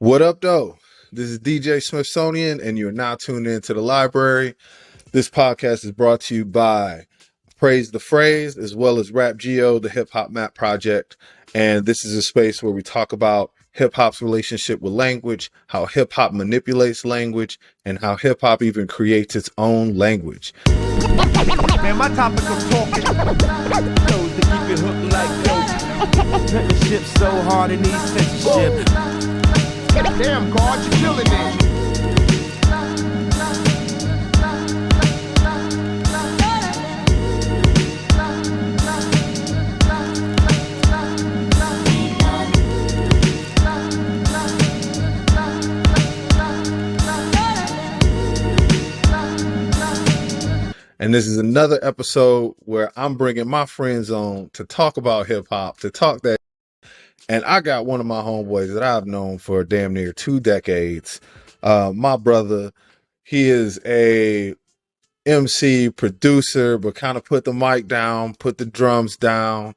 What up, though? This is DJ Smithsonian, and you're now tuned into the library. This podcast is brought to you by Praise the Phrase, as well as Rap Geo, the Hip Hop Map Project. And this is a space where we talk about hip hop's relationship with language, how hip hop manipulates language, and how hip hop even creates its own language. Man, my topic of talking those to keep it hooked like dope. Put the ship so hard in these censorship. Damn, God, you're killing me. And this is another episode where I'm bringing my friends on to talk about hip hop, to talk that. And I got one of my homeboys that I've known for damn near 2 decades. My brother, he is a MC producer, but kind of put the mic down, put the drums down.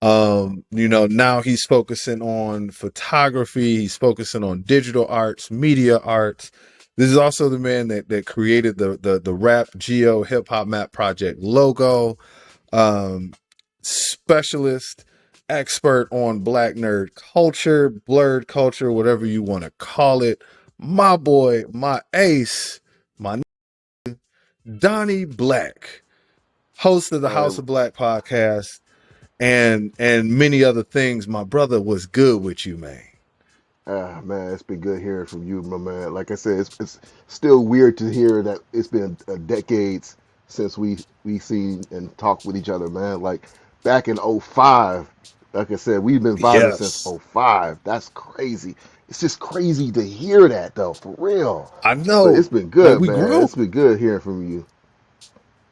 Now he's focusing on photography. He's focusing on digital arts, media arts. This is also the man that created the Rap Geo Hip Hop Map Project logo. Specialist, expert on Black nerd culture, blurred culture, whatever you want to call it. My boy, my ace, my Donnie Blaq, host of the House of Black podcast, and many other things. My brother, was good with you, man. Man, it's been good hearing from you, my man. Like I said, it's still weird to hear that it's been decades since we seen and talked with each other, man. Like back in '05, like I said, we've been vibing since Yes, '05. That's crazy. It's just crazy to hear that though, for real. I But know. it's been Like, good, we man. grown. It's been good hearing from you.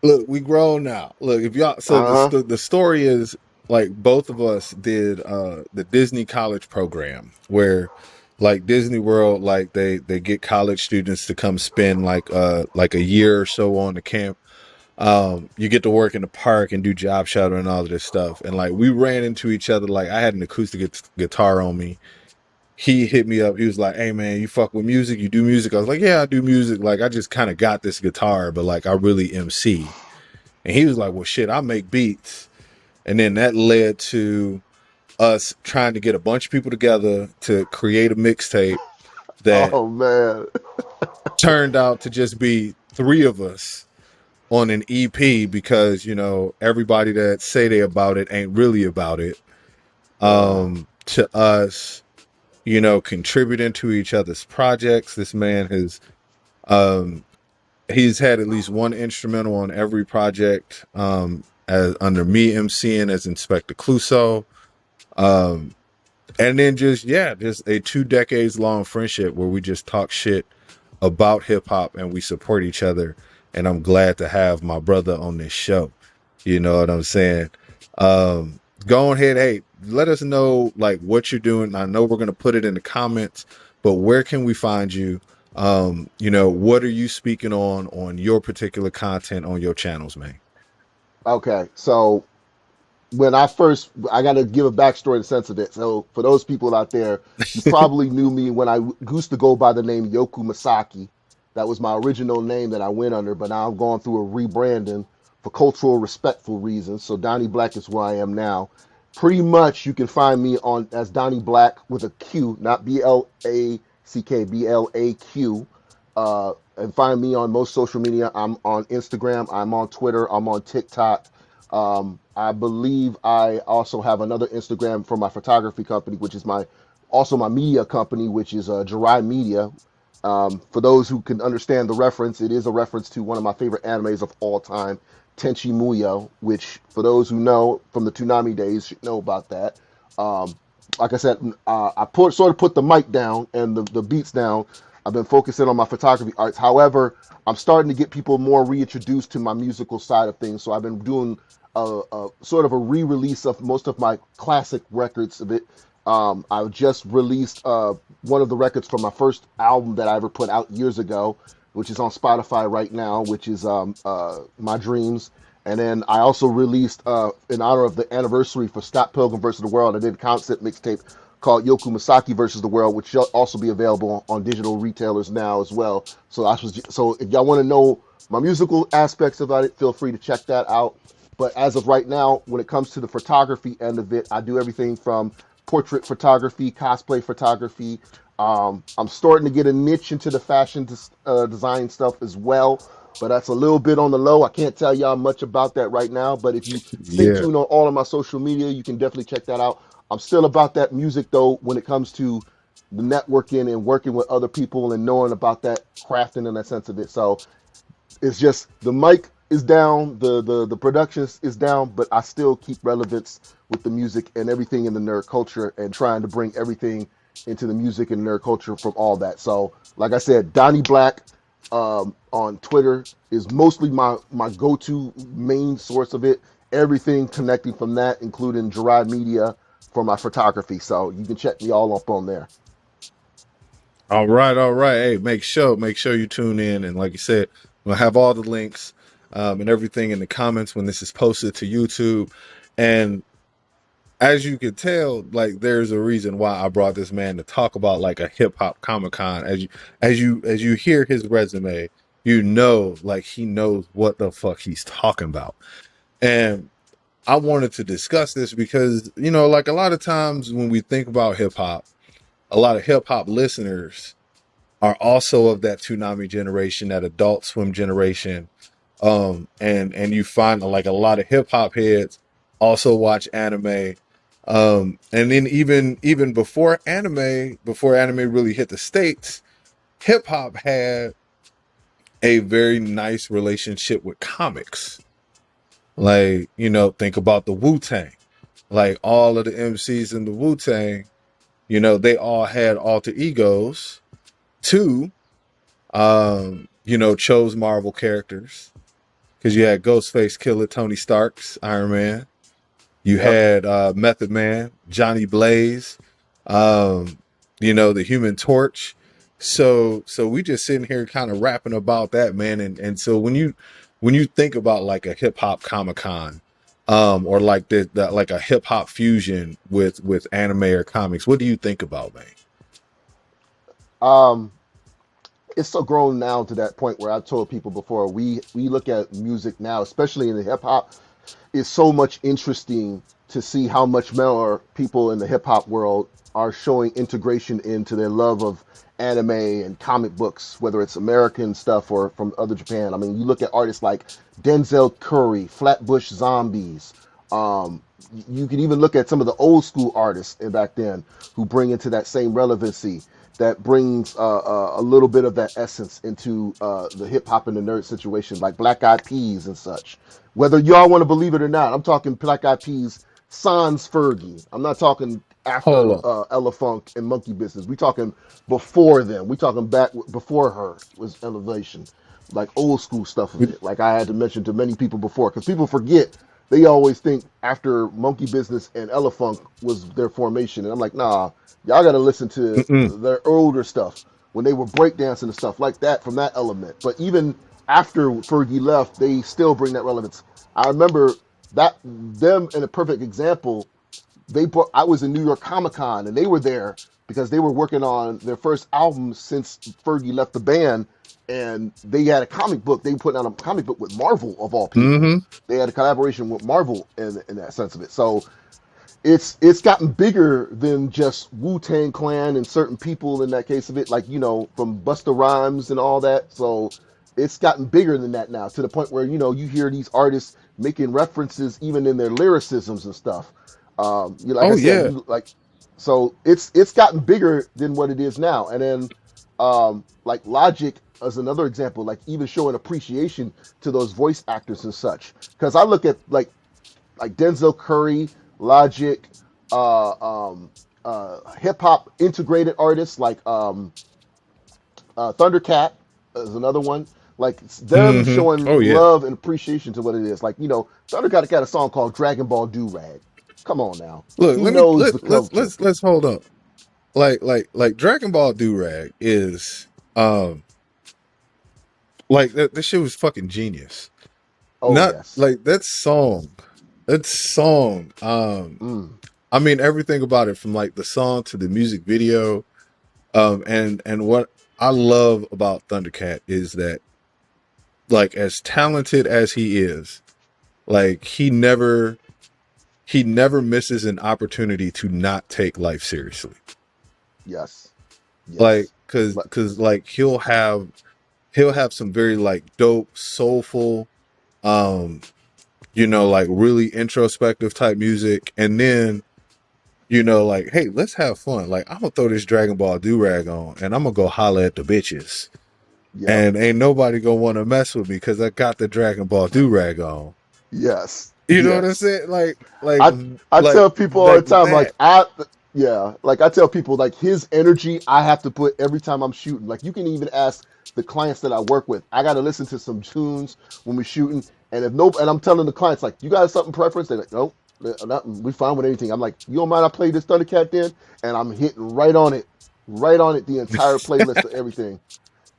Look, we grown now. Look, if y'all. So Uh-huh. the story is, like, both of us did the Disney college program where, like, Disney World, like they get college students to come spend like a year or so on the camp. You get to work in the park and do job shadowing and all of this stuff. And like we ran into each other. Like, I had an acoustic guitar on me. He hit me up. He was like, "Hey man, you fuck with music? You do music?" I was like, "Yeah, I do music. Like, I just kind of got this guitar, but like I really MC." And he was like, "Well, shit, I make beats." And then that led to us trying to get a bunch of people together to create a mixtape that Oh man. turned out to just be 3 of us on an EP, because everybody that say they about it ain't really about it. Uh, To us, contributing to each other's projects. This man has he's had at least one instrumental on every project, as under me MCing as Inspector Clouseau. Um, and then just a 2 decades long friendship where we just talk shit about hip hop and we support each other. And I'm glad to have my brother on this show. You know what I'm saying? Go ahead, hey, let us know like what you're doing. I know we're gonna put it in the comments, but where can we find you? What are you speaking on your particular content on your channels, man? okay, so I got to give a backstory in the sense of it. So for those people out there, you probably knew me when I used to go by the name Yoku Masaki. That was my original name that I went under, but now I'm going through a rebranding for cultural respectful reasons. So Donnie Blaq is where I am now. Pretty much you can find me on as Donnie Blaq with a Q, not Black, Blaq. And find me on most social media. I'm on Instagram, I'm on Twitter, I'm on TikTok. I believe I also have another Instagram for my photography company, which is my media company, which is Jirai Media. For those who can understand the reference, it is a reference to one of my favorite animes of all time, Tenchi Muyo, which for those who know from the Toonami days should know about that. Um, like I said, sort of put the mic down and the beats down. I've been focusing on my photography arts. However, I'm starting to get people more reintroduced to my musical side of things. So I've been doing a sort of a re-release of most of my classic records of it. I've just released one of the records from my first album that I ever put out years ago, which is on Spotify right now, which is My Dreams. And then I also released, in honor of the anniversary for Scott Pilgrim vs. the World, I did a concept mixtape called Yoku Masaki versus the World, which shall also be available on digital retailers now as well. So if y'all want to know my musical aspects about it, feel free to check that out. But as of right now, when it comes to the photography end of it, I do everything from portrait photography, cosplay photography. I'm starting to get a niche into the fashion design stuff as well, but that's a little bit on the low. I can't tell y'all much about that right now, but if you stay Yeah. tuned on all of my social media, you can definitely check that out. I'm still about that music though when it comes to the networking and working with other people and knowing about that crafting and that sense of it. So it's just the mic is down, the production is down, but I still keep relevance with the music and everything in the nerd culture and trying to bring everything into the music and nerd culture from all that. So, like I said, Donnie Blaq on Twitter is mostly my go-to main source of it. Everything connecting from that, including Gerard Media for my photography. So you can check me all up on there. All right, all right. Hey, make sure you tune in, and like you said, we'll have all the links and everything in the comments when this is posted to YouTube. And as you can tell, like there's a reason why I brought this man to talk about like a hip hop Comic Con. As you hear his resume, you know like he knows what the fuck he's talking about. And I wanted to discuss this because, like a lot of times when we think about hip hop, a lot of hip hop listeners are also of that Toonami generation, that Adult Swim generation. And you find like a lot of hip hop heads also watch anime. And then even before anime really hit the States, hip hop had a very nice relationship with comics. Like, think about the Wu-Tang. Like all of the MCs in the Wu-Tang, they all had alter egos too. Chose Marvel characters because you had Ghostface Killer, Tony Stark's Iron Man. You Yep. had Method Man, Johnny Blaze, the Human Torch. So we just sitting here kind of rapping about that, man. And so when you think about like a hip hop Comic Con, or like that like a hip hop fusion with anime or comics, what do you think about, man? Um, it's so grown now to that point where I've told people before we look at music now, especially in the hip hop, it's so much interesting to see how much more people in the hip hop world are showing integration into their love of anime and comic books, whether it's American stuff or from other Japan. I mean, you look at artists like Denzel Curry, Flatbush Zombies. Um, you can even look at some of the old school artists back then who bring into that same relevancy that brings a little bit of that essence into the hip hop and the nerd situation, like Black Eyed Peas and such. Whether y'all want to believe it or not, I'm talking Black Eyed Peas, sans Fergie. I'm not talking after Hold up. Ella Funk and Monkey Business. We talking before them. We talking back before her was Elevation, like old school stuff of it. Like I had to mention to many people before, because people forget. They always think after Monkey Business and Ella Funk was their formation, and I'm like, nah, y'all got to listen to Mm-mm. their older stuff when they were breakdancing and stuff like that from that element. But even after Fergie left, they still bring that relevance. I remember that them in a perfect example. I was in New York Comic Con and they were there because they were working on their first album since Fergie left the band, and they had a comic book. They put out a comic book with Marvel of all people. Mm-hmm. They had a collaboration with Marvel in that sense of it. So it's gotten bigger than just Wu Tang Clan and certain people in that case of it, like from Busta Rhymes and all that. So it's gotten bigger than that now, to the point where you hear these artists making references even in their lyricisms and stuff. Like I Oh said, yeah. so it's gotten bigger than what it is now. And then like Logic as another example, like even showing appreciation to those voice actors and such. Because I look at like Denzel Curry, Logic, hip hop integrated artists like Thundercat is another one. Like them Mm-hmm. showing Oh yeah. love and appreciation to what it is. Like Thundercat got a song called Dragon Ball Do Rag. Come on now, Look, he knows the culture. let's hold up. Like Dragon Ball Durag is like that shit was fucking genius. Oh Not yes. like that song. That song Mm. I mean, everything about it, from like the song to the music video. And what I love about Thundercat is that, like, as talented as he is, like he never misses an opportunity to not take life seriously. Yes, Like, yes, cause like he'll have some very like dope, soulful, um, like really introspective type music, and then like, hey, let's have fun. Like, I'm gonna throw this Dragon Ball do rag on, and I'm gonna go holler at the bitches, yep, and ain't nobody gonna want to mess with me because I got the Dragon Ball do rag on. yes, You know what I'm yes. saying? Like, I tell people all the like time, that. like I tell people, like his energy, I have to put every time I'm shooting. Like you can even ask the clients that I work with. I got to listen to some tunes when we're shooting, and if nope, and I'm telling the clients like, you got something preference? They're like, nope, nothing. We fine with anything. I'm like, you don't mind I play this Thundercat then, and I'm hitting right on it, the entire playlist of everything.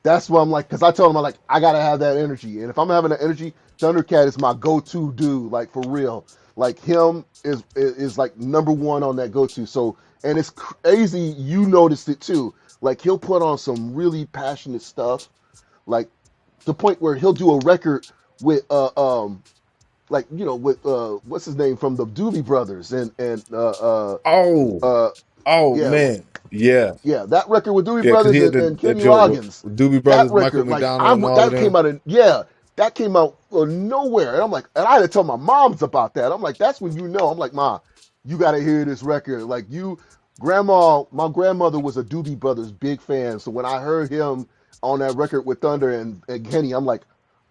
That's what I'm like, because I told him, I'm like, I gotta have that energy, and if I'm having that energy, Thundercat is my go-to dude, like for real. Like him is like number one on that go-to. So, and it's crazy. You noticed it too. Like he'll put on some really passionate stuff, like the point where he'll do a record with like with what's his name from the Doobie Brothers Oh, uh oh yeah man, yeah, yeah, that record with Doobie yeah, because Brothers he had and the Kenny joke Loggins, with Doobie that Brothers, Michael record, like I McDonald, and all of that came them. out of yeah, that came out of nowhere, and I'm like, and I had to tell my moms about that. I'm like, that's when you know. I'm like, Ma, you got to hear this record. Like my grandmother was a Doobie Brothers big fan, so when I heard him on that record with Thunder and Kenny, I'm like,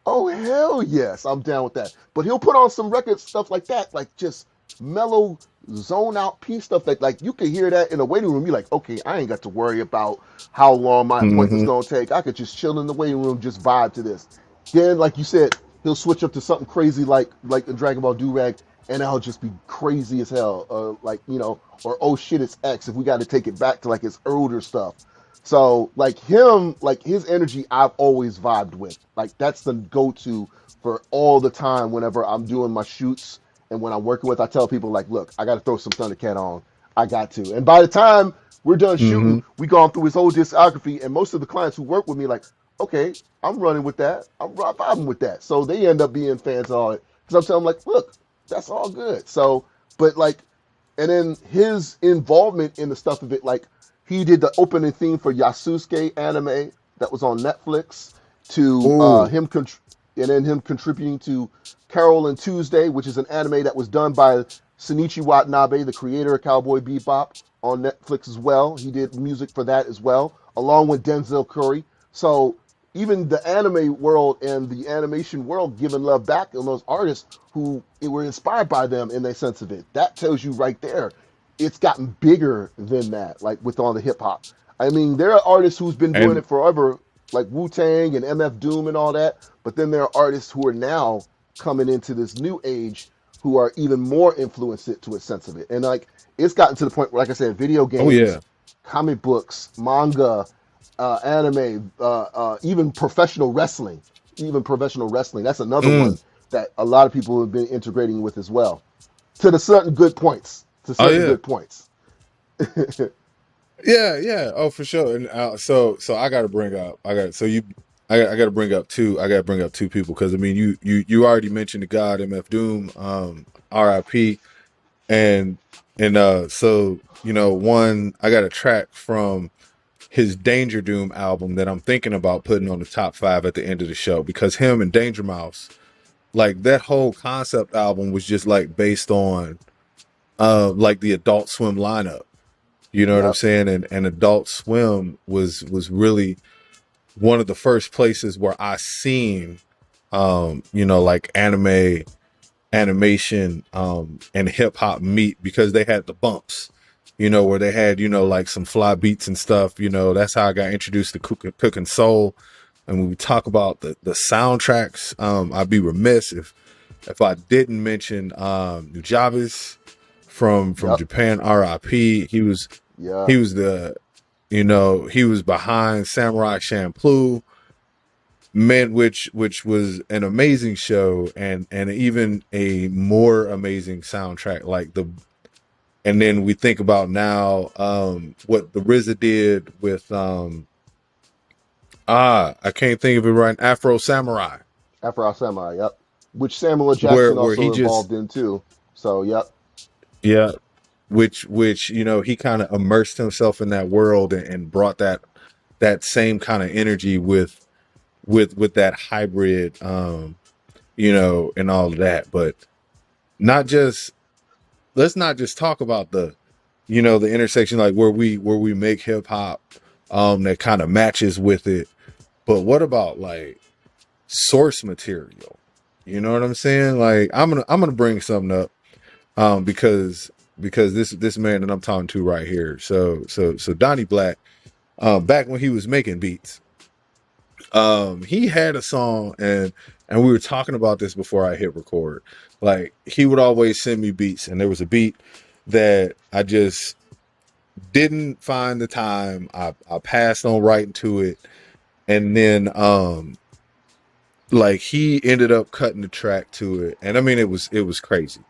oh hell yes, I'm down with that. But he'll put on some record stuff like that, like just mellow zone out peace stuff that like you could hear that in a waiting room. You're like, okay, I ain't got to worry about how long my appointment's Mm-hmm. gonna take. I could just chill in the waiting room, just vibe to this. Then, like you said, he'll switch up to something crazy like the Dragon Ball Durag, and that'll just be crazy as hell. Like or oh shit, it's X. If we got to take it back to like his older stuff. So like him, like his energy, I've always vibed with. Like that's the go-to for all the time whenever I'm doing my shoots and when I'm working with, I tell people like, look, I got to throw some Thundercat on. I got to. And by the time we're done Mm-hmm. shooting, we gone through his whole discography, and most of the clients who work with me like, okay, I'm running with that. I'm vibing with that. So they end up being fans of all it. Because I'm telling them like, look, that's all good. So, but like, and then his involvement in the stuff of it, like he did the opening theme for Yasusuke anime that was on Netflix to Oh, and then him contributing to Carol and Tuesday, which is an anime that was done by Shinichi Watanabe, the creator of Cowboy Bebop, on Netflix as well. He did music for that as well, along with Denzel Curry. So even the anime world and the animation world giving love back on those artists who were inspired by them in their sense of it. That tells you right there, it's gotten bigger than that. Like with all the hip hop. I mean, there are artists who's been doing and it forever, like Wu Tang and MF Doom and all that. But then there are artists who are now coming into this new age who are even more influenced it to a sense of it. And like it's gotten to the point where, like I said, video oh games, yeah, comic books, manga, anime, even professional wrestling. Even professional wrestling. That's another mm. one that a lot of people have been integrating with as well. To the certain good points. To Oh certain yeah, good points. yeah, yeah. Oh, for sure. And so I got to bring up. I got to bring up two. I got to bring up two people because I mean, you already mentioned the God MF Doom, R.I.P. and so one, I got a track from his Danger Doom album that I'm thinking about putting on the top 5 at the end of the show, because him and Danger Mouse, like that whole concept album was just like based on like the Adult Swim lineup. You know what I'm Yep. saying? And Adult Swim was really one of the first places where I seen like animation and hip hop meet, because they had the bumps, where they had, like some fly beats and stuff. That's how I got introduced to cooking soul. And when we talk about the soundtracks, I'd be remiss if I didn't mention Nujavis from Yep. Japan, RIP. Yeah. He was the he was behind Samurai Champloo, man, which was an amazing show, and even a more amazing soundtrack. Like And then we think about now what the RZA did with I can't think of it right. Afro Samurai, Afro Samurai, yep. Which Samuel L. where Jackson he also just involved in too. So, yep. yeah, which he kind of immersed himself in that world and brought that same kind of energy with that hybrid and all of that. But not just let's not just talk about the intersection, like where we make hip hop that kind of matches with it. But what about like source material? You know what I'm saying? Like I'm gonna bring something up because this man that I'm talking to right here. So Donnie Blaq, back when he was making beats, he had a song, and we were talking about this before I hit record. Like he would always send me beats, and there was a beat that I just didn't find the time. I passed on writing to it, and then like he ended up cutting the track to it, and I mean it was crazy.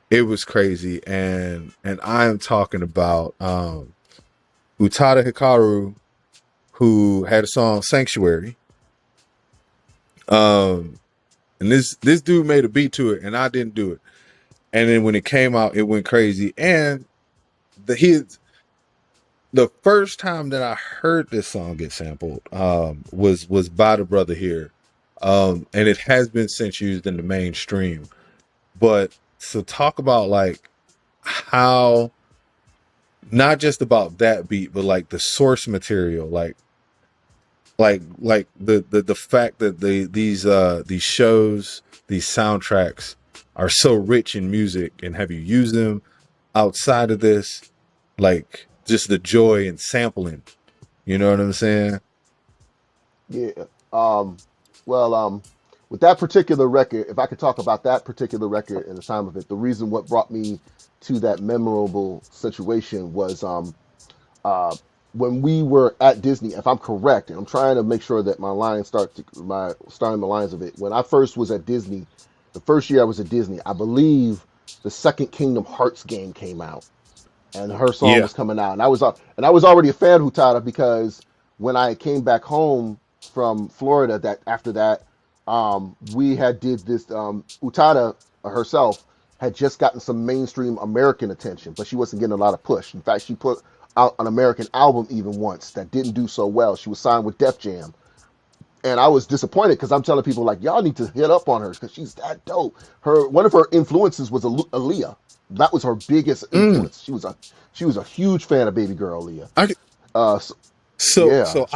It was crazy, and I am talking about Utada Hikaru, who had a song Sanctuary. And this dude made a beat to it, and I didn't do it. And then when it came out, it went crazy. And the first time that I heard this song get sampled was by the brother here, and it has been since used in the mainstream. But so talk about like how not just about that beat, but like the source material, like the fact that these shows, these soundtracks are so rich in music, and have you used them outside of this? Like just the joy in sampling, you know what I'm saying? Yeah. Well, with that particular record, if I could talk about that particular record and the time of it, the reason what brought me to that memorable situation was uh, when we were at Disney. If I'm correct, and I'm trying to make sure that my lines starting the lines of it. When I first was at Disney, the first year I was at Disney, I believe the second Kingdom Hearts game came out, and her song Yeah. was coming out, and I was already a fan of Hutada because when I came back home from Florida, that after that, we had did this. Utada herself had just gotten some mainstream American attention, but she wasn't getting a lot of push. In fact, she put out an American album even once that didn't do so well. She was signed with Def Jam, and I was disappointed because I'm telling people like y'all need to hit up on her because she's that dope. Her one of her influences was Aaliyah. That was her biggest Mm. influence. She was a huge fan of Baby Girl Aaliyah. I So, so yeah, so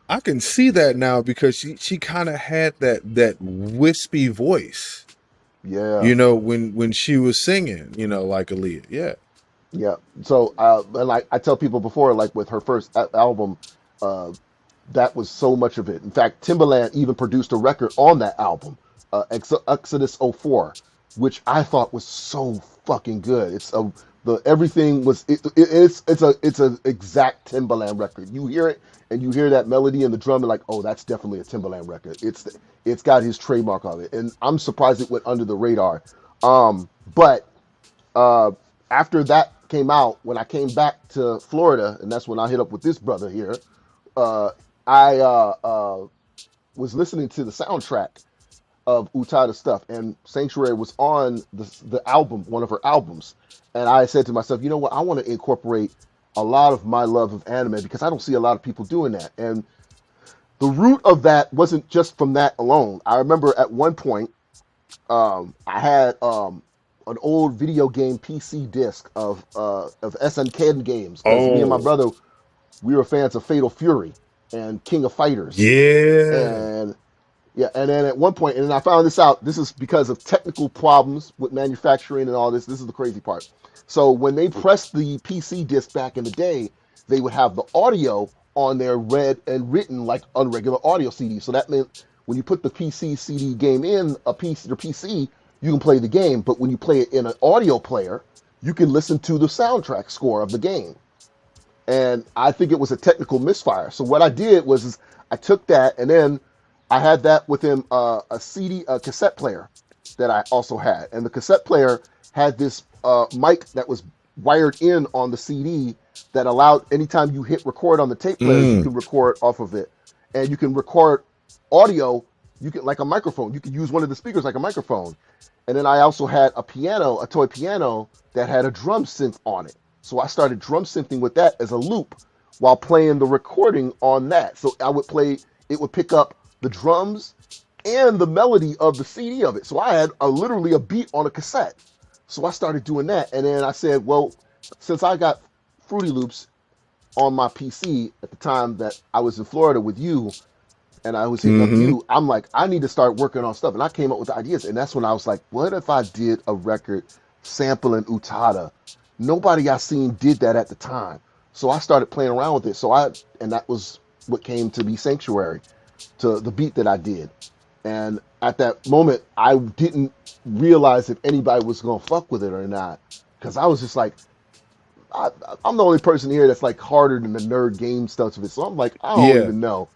I can see that now because she kind of had that wispy voice, yeah, when she was singing, like Aaliyah. Yeah. yeah. So and like I tell people before, like with her first album, uh, that was so much of it. In fact, Timbaland even produced a record on that album, Exodus '04, which I thought was so fucking good. It's a the everything was it's a exact Timbaland record. You hear it and you hear that melody and the drum and like, oh, that's definitely a Timbaland record. It's got his trademark on it, and I'm surprised it went under the radar. But uh, after that came out, when I came back to Florida, and that's when I hit up with this brother here, uh, I was listening to the soundtrack of Utada stuff, and Sanctuary was on the album, one of her albums, and I said to myself, you know what, I want to incorporate a lot of my love of anime because I don't see a lot of people doing that, and the root of that wasn't just from that alone. I remember at one point, I had an old video game PC disc of SNK games because me and my Oh, brother we were fans of Fatal Fury and King of Fighters, yeah. and yeah, and then at one point, and then I found this out. This is because of technical problems with manufacturing and all this. This is the crazy part. So when they pressed the PC disc back in the day, they would have the audio on there read and written like on regular audio CD. So that meant when you put the PC CD game in your PC, you can play the game. But when you play it in an audio player, you can listen to the soundtrack score of the game. And I think it was a technical misfire. So what I did was is I took that and then I had that within a cassette player that I also had, and the cassette player had this mic that was wired in on the CD that allowed anytime you hit record on the tape player, you Mm. can record off of it, and you can record audio. You can like a microphone. You could use one of the speakers like a microphone. And then I also had a piano, a toy piano that had a drum synth on it. So I started drum synthing with that as a loop while playing the recording on that. So I would play, it would pick up the drums and the melody of the CD of it. So I had literally a beat on a cassette. So I started doing that. And then I said, well, since I got Fruity Loops on my PC at the time that I was in Florida with you, and I was hitting up Mm-hmm. you, I'm like, I need to start working on stuff. And I came up with the ideas. And that's when I was like, what if I did a record sampling Utada? Nobody I seen did that at the time. So I started playing around with it. And that was what came to be Sanctuary, to the beat that I did. And at that moment, I didn't realize if anybody was going to fuck with it or not. Because I was just like, I, I'm the only person here that's like harder than the nerd game stuff of it. So I'm like, I don't Yeah. even know.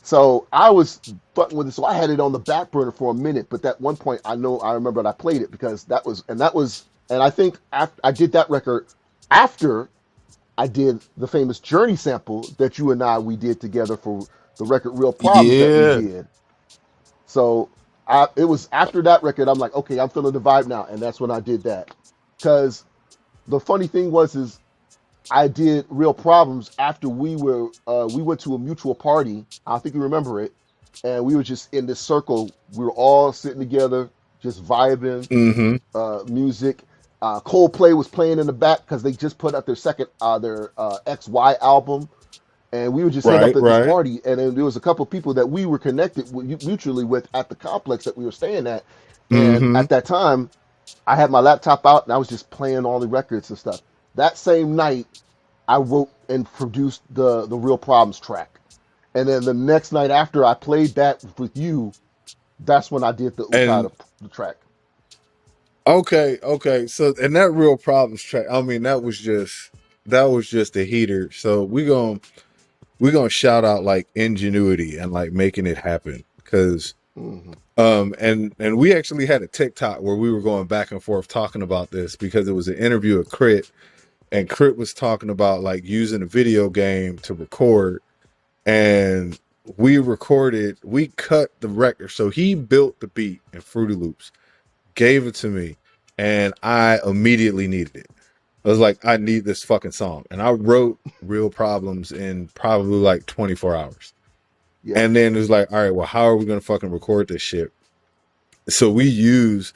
So I was fucking with it. So I had it on the back burner for a minute. But at one point, I remember that I played it because and I think after I did that record after I did the famous Journey sample that we did together for the record Real Problems that we Yeah. did. So it was after that record, I'm like, okay, I'm feeling the vibe now. And that's when I did that. Because the funny thing is I did Real Problems after we went to a mutual party. I think you remember it, and we were just in this circle. We were all sitting together, just vibing, Mm-hmm. music. Coldplay was playing in the back because they just put out their second their XY album, and we were just hanging up Right. at this Right. party. And then there was a couple of people that we were connected mutually with at the complex that we were staying at. And Mm-hmm. at that time, I had my laptop out and I was just playing all the records and stuff. That same night, I wrote and produced the Real Problems track. And then the next night after I played that with you, that's when I did the And Utada the track. okay, okay. So and that real problems track. I mean, that was just a heater. So we gonna shout out like ingenuity and like making it happen because Hmm. and we actually had a TikTok where we were going back and forth talking about this because it was an interview of Crit and Crit was talking about like using a video game to record and we cut the record. So he built the beat in Fruity Loops, gave it to me, and I immediately needed it. I was like, I need this fucking song. And I wrote Real Problems in probably like 24 hours. Yeah. And then it was like, all right, well, how are we going to fucking record this shit? So we use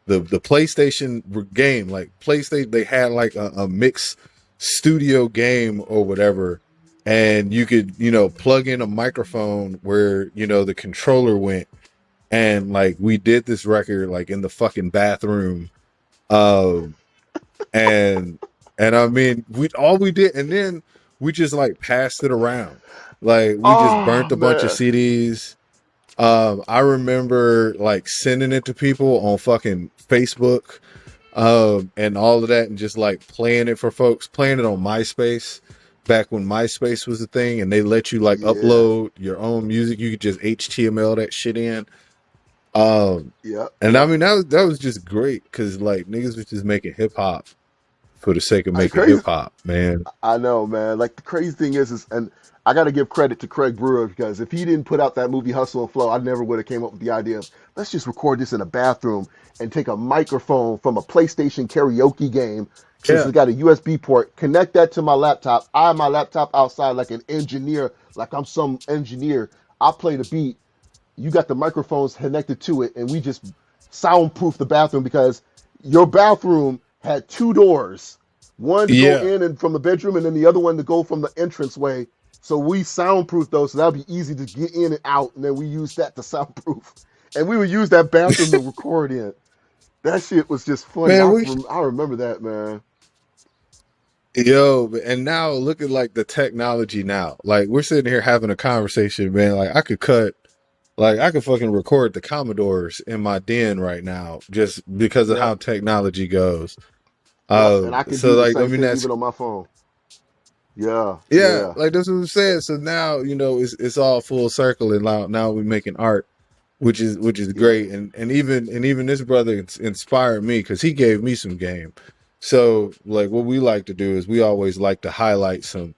the PlayStation game, like PlayStation, they had like a mix studio game or whatever. And you could, plug in a microphone where, the controller went. And like we did this record like in the fucking bathroom. Um, and I mean we did and then we just like passed it around, like we just Oh burnt a bunch of man. CDs. I remember like sending it to people on fucking Facebook, and all of that, and just like playing it for folks, playing it on MySpace back when MySpace was a thing and they let you like Yeah. upload your own music. You could just HTML that shit in. um Yep. and I Yep. mean that was just great because like niggas was just making hip-hop for the sake of The making crazy hip hop, man. I know, man. Like the crazy thing is, and I got to give credit to Craig Brewer because if he didn't put out that movie Hustle and Flow, I never would have came up with the idea of let's just record this in a bathroom and take a microphone from a PlayStation karaoke game since Yeah. it's got a USB port, connect that to my laptop. I have my laptop outside like an engineer, like I'm some engineer. I play the beat. You got the microphones connected to it, and we just soundproof the bathroom because your bathroom had two doors, one to go Yeah. in and from the bedroom, and then the other one to go from the entranceway. So we soundproof those, so that'll be easy to get in and out, and then we use that to soundproof. And we would use that bathroom to record in. That shit was just funny. Man, I remember that, man. yo, and now look at like the technology now. Like we're sitting here having a conversation, man. I could fucking record the Commodores in my den right now just because of how Yep, technology goes. yep. And I can So do the like, I same mean, thing that's, even on my phone. Yeah, yeah, yeah, like that's what I'm saying. So now, it's all full circle and now we're making art, which is yep. great. And even this brother inspired me because he gave me some game. So like what we like to do is we always like to highlight some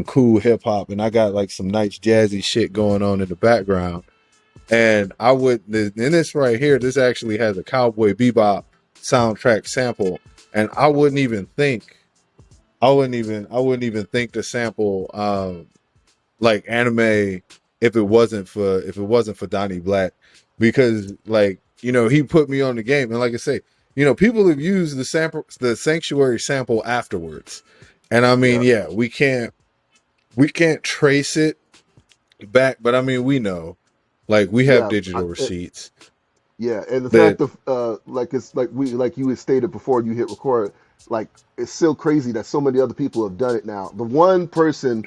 cool hip hop, and I got like some nice jazzy shit going on in the background. And I would, in this right here, this actually has a Cowboy Bebop soundtrack sample, and I wouldn't even think to sample like anime if it wasn't for Donnie Blaq, because like he put me on the game, and like I say, people have used the Sanctuary sample afterwards, and I mean Yeah, yeah, we can't trace it back, but I mean we know, like we have yeah. digital receipts Yeah, and the that. fact of like it's like you had stated before you hit record, like it's still crazy that so many other people have done it now. The one person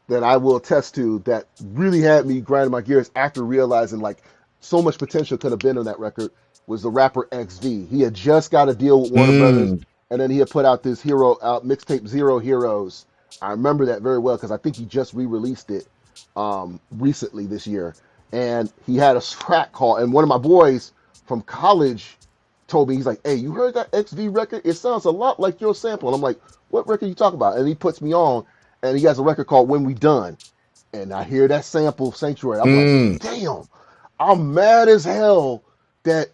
that I will attest to that really had me grinding my gears after realizing like so much potential could have been on that record was the rapper XV. He had just got a deal with Warner Brothers, Mm, and then he had put out this hero out mixtape Zero Heroes. I remember that very well because I think he just re-released it recently this year, and he had a track called. And one of my boys from college told me, he's like, "Hey, you heard that XV record? It sounds a lot like your sample." And I'm like, "What record you talking about?" And he puts me on, and he has a record called "When We Done," and I hear that sample Sanctuary. I'm like, mm. "Damn, I'm mad as hell that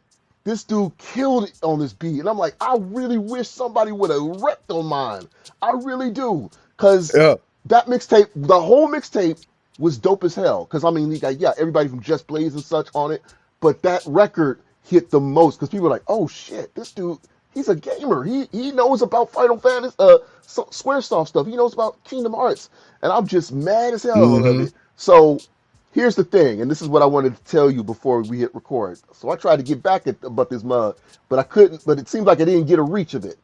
this dude killed it on this beat." And I'm like, "I really wish somebody would have wrecked on mine. I really do, cause Yeah. that mixtape, the whole mixtape was dope as hell. Cause I mean, you got everybody from Just Blaze and such on it, but that record hit the most because people are like, "Oh shit, this dude, he's a gamer. He knows about Final Fantasy, SquareSoft stuff. He knows about Kingdom Hearts." And I'm just mad as hell of Mm-hmm. it. So here's the thing, and this is what I wanted to tell you before we hit record. So I tried to get back at about this mug, but I couldn't. But it seemed like I didn't get a reach of it.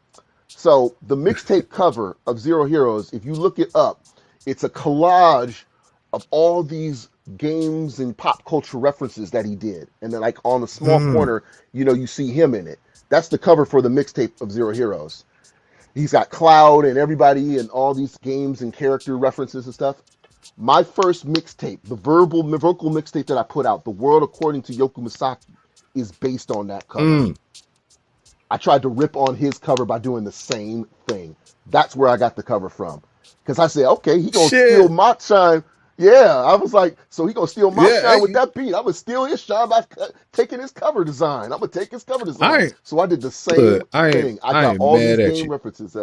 So the mixtape cover of Zero Heroes, if you look it up, it's a collage of all these games and pop culture references that he did. And then like on the small Mm. corner, you see him in it. That's the cover for the mixtape of Zero Heroes. He's got Cloud and everybody and all these games and character references and stuff. My first mixtape, the vocal mixtape that I put out, The World According to Yoku Misaki, is based on that cover. Mm. I tried to rip on his cover by doing the same thing. That's where I got the cover from. Because I said, okay, he gonna steal Shit. my shine. Yeah, I was like, so he gonna steal my Yeah. shine with Hey, that beat. I'm gonna steal his shine by taking his cover design. I'm gonna take his cover I design. ain't So I did the same look. I ain't. thing. I I got ain't all mad these at game you. references.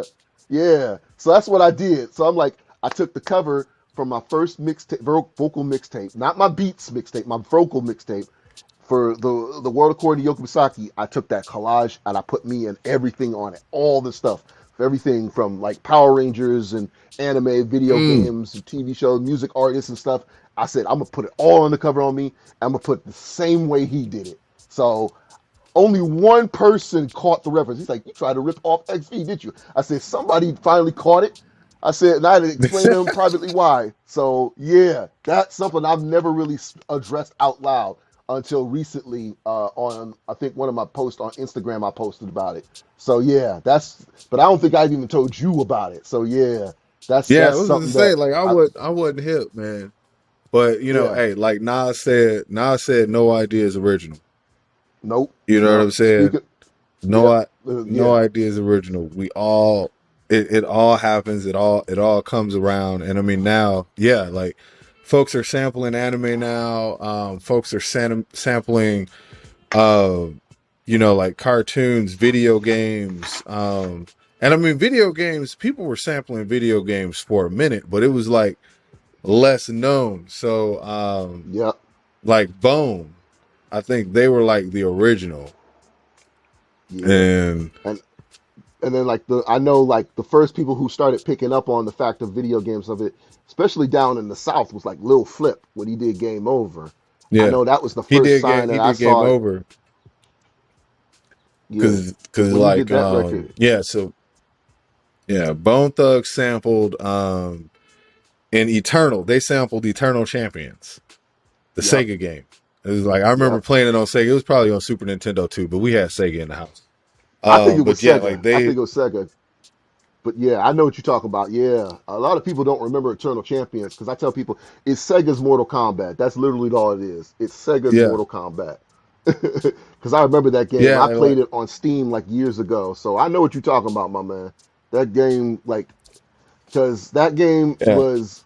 Yeah, so that's what I did. So I'm like, I took the cover from my first mixtape, vocal mixtape, not my beats mixtape, my vocal mixtape, for the world according to Yokumsaki. I took that collage and I put me and everything on it, all the stuff, everything from like Power Rangers and anime, video Mm. games, and TV shows, music artists and stuff. I said I'm gonna put it all on the cover on me. I'm gonna put it the same way he did it. So only one person caught the reference. He's like, "You tried to rip off XV, did you?" I said, "Somebody finally caught it." I said, and I had to explain to him privately why. So yeah, that's something I've never really addressed out loud until recently on I think one of my posts on Instagram I posted about it. So yeah, but I don't think I've even told you about it. So yeah, that's Yeah, I that's was gonna something say that like I I wasn't hip, man. But yeah, hey, like Nas said, no idea is original. nope, You know what no. I'm saying? No, Yep, no yeah, idea is original. It all happens. It all comes around. And I mean now, yeah, like folks are sampling anime now. Folks are sampling, uh, like cartoons, video games. And I mean video games. People were sampling video games for a minute, but it was like less known. So, yep, like Bone, I think they were like the original. yeah. And And and then like I know like the first people who started picking up on the fact of video games of it, especially down in the South, was like Lil Flip when he did Game Over. I yeah, know that was the first sign he that I did Game saw it. Over Yeah, because when he did like that record. yeah, so yeah, Bone Thugs sampled in Eternal. They sampled Eternal Champions, the Yep, Sega game. It was like I remember yep. playing it on Sega. It was probably on Super Nintendo too, but we had Sega in the house. I think it was But yeah, like Sega. I they think it was Sega. But yeah, I know what you're talking about. Yeah, a lot of people don't remember Eternal Champions because I tell people it's Sega's Mortal Kombat. That's literally all it is. It's Sega's yeah Mortal Kombat. Because I remember that game. Yeah, I and like played it on Steam like years ago, so I know what you're talking about, my man. That game, like, because that game yeah, was